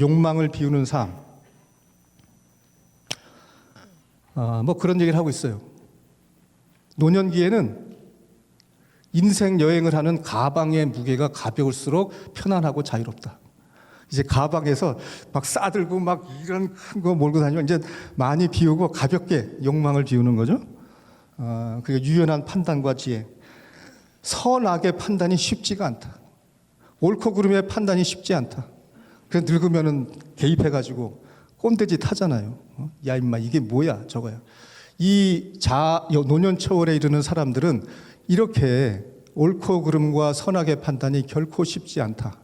욕망을 비우는 삶. 그런 얘기를 하고 있어요. 노년기에는 인생 여행을 하는 가방의 무게가 가벼울수록 편안하고 자유롭다. 이제 가방에서 막 싸들고 막 이런 큰 거 몰고 다니면 이제 많이 비우고 가볍게 욕망을 비우는 거죠. 그리고 유연한 판단과 지혜. 선악의 판단이 쉽지가 않다. 옳고 그름의 판단이 쉽지 않다. 그래서 늙으면은 개입해가지고 꼰대짓 하잖아요. 야 임마 이게 뭐야 저거야. 이 노년 초월에 이르는 사람들은 이렇게 옳고 그름과 선악의 판단이 결코 쉽지 않다.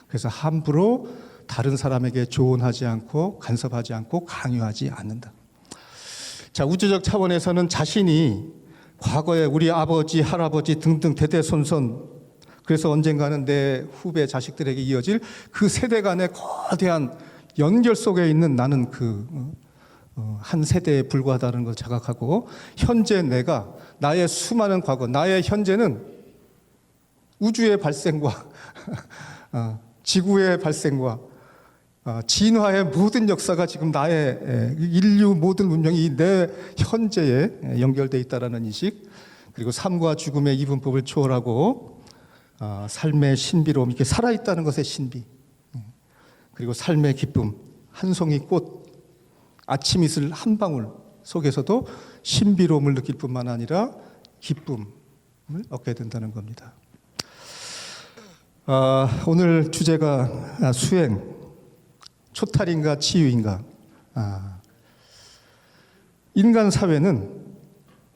그래서 함부로 다른 사람에게 조언하지 않고 간섭하지 않고 강요하지 않는다. 자, 우주적 차원에서는 자신이 과거에 우리 아버지, 할아버지 등등 대대손손, 그래서 언젠가는 내 후배 자식들에게 이어질 그 세대 간의 거대한 연결 속에 있는 나는 한 세대에 불과하다는 걸 자각하고, 현재 내가, 나의 수많은 과거, 나의 현재는 우주의 발생과 지구의 발생과 진화의 모든 역사가 지금 나의 인류 모든 문명이 내 현재에 연결되어 있다는 인식, 그리고 삶과 죽음의 이분법을 초월하고 삶의 신비로움, 이렇게 살아있다는 것의 신비, 그리고 삶의 기쁨, 한 송이 꽃, 아침 이슬 한 방울 속에서도 신비로움을 느낄 뿐만 아니라 기쁨을 얻게 된다는 겁니다. 오늘 주제가 수행, 초탈인가 치유인가. 인간 사회는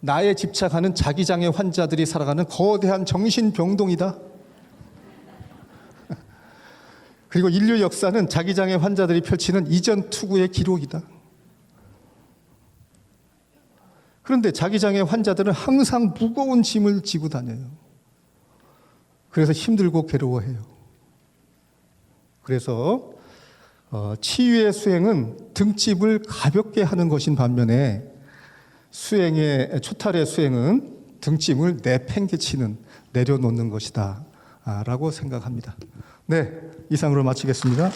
나에 집착하는 자기장애 환자들이 살아가는 거대한 정신병동이다. 그리고 인류 역사는 자기장애 환자들이 펼치는 이전 투구의 기록이다. 그런데 자기장애 환자들은 항상 무거운 짐을 지고 다녀요. 그래서 힘들고 괴로워해요. 그래서 치유의 수행은 등짐을 가볍게 하는 것인 반면에 초탈의 수행은 등짐을 내팽개치는, 내려놓는 것이다 라고 생각합니다. 네, 이상으로 마치겠습니다.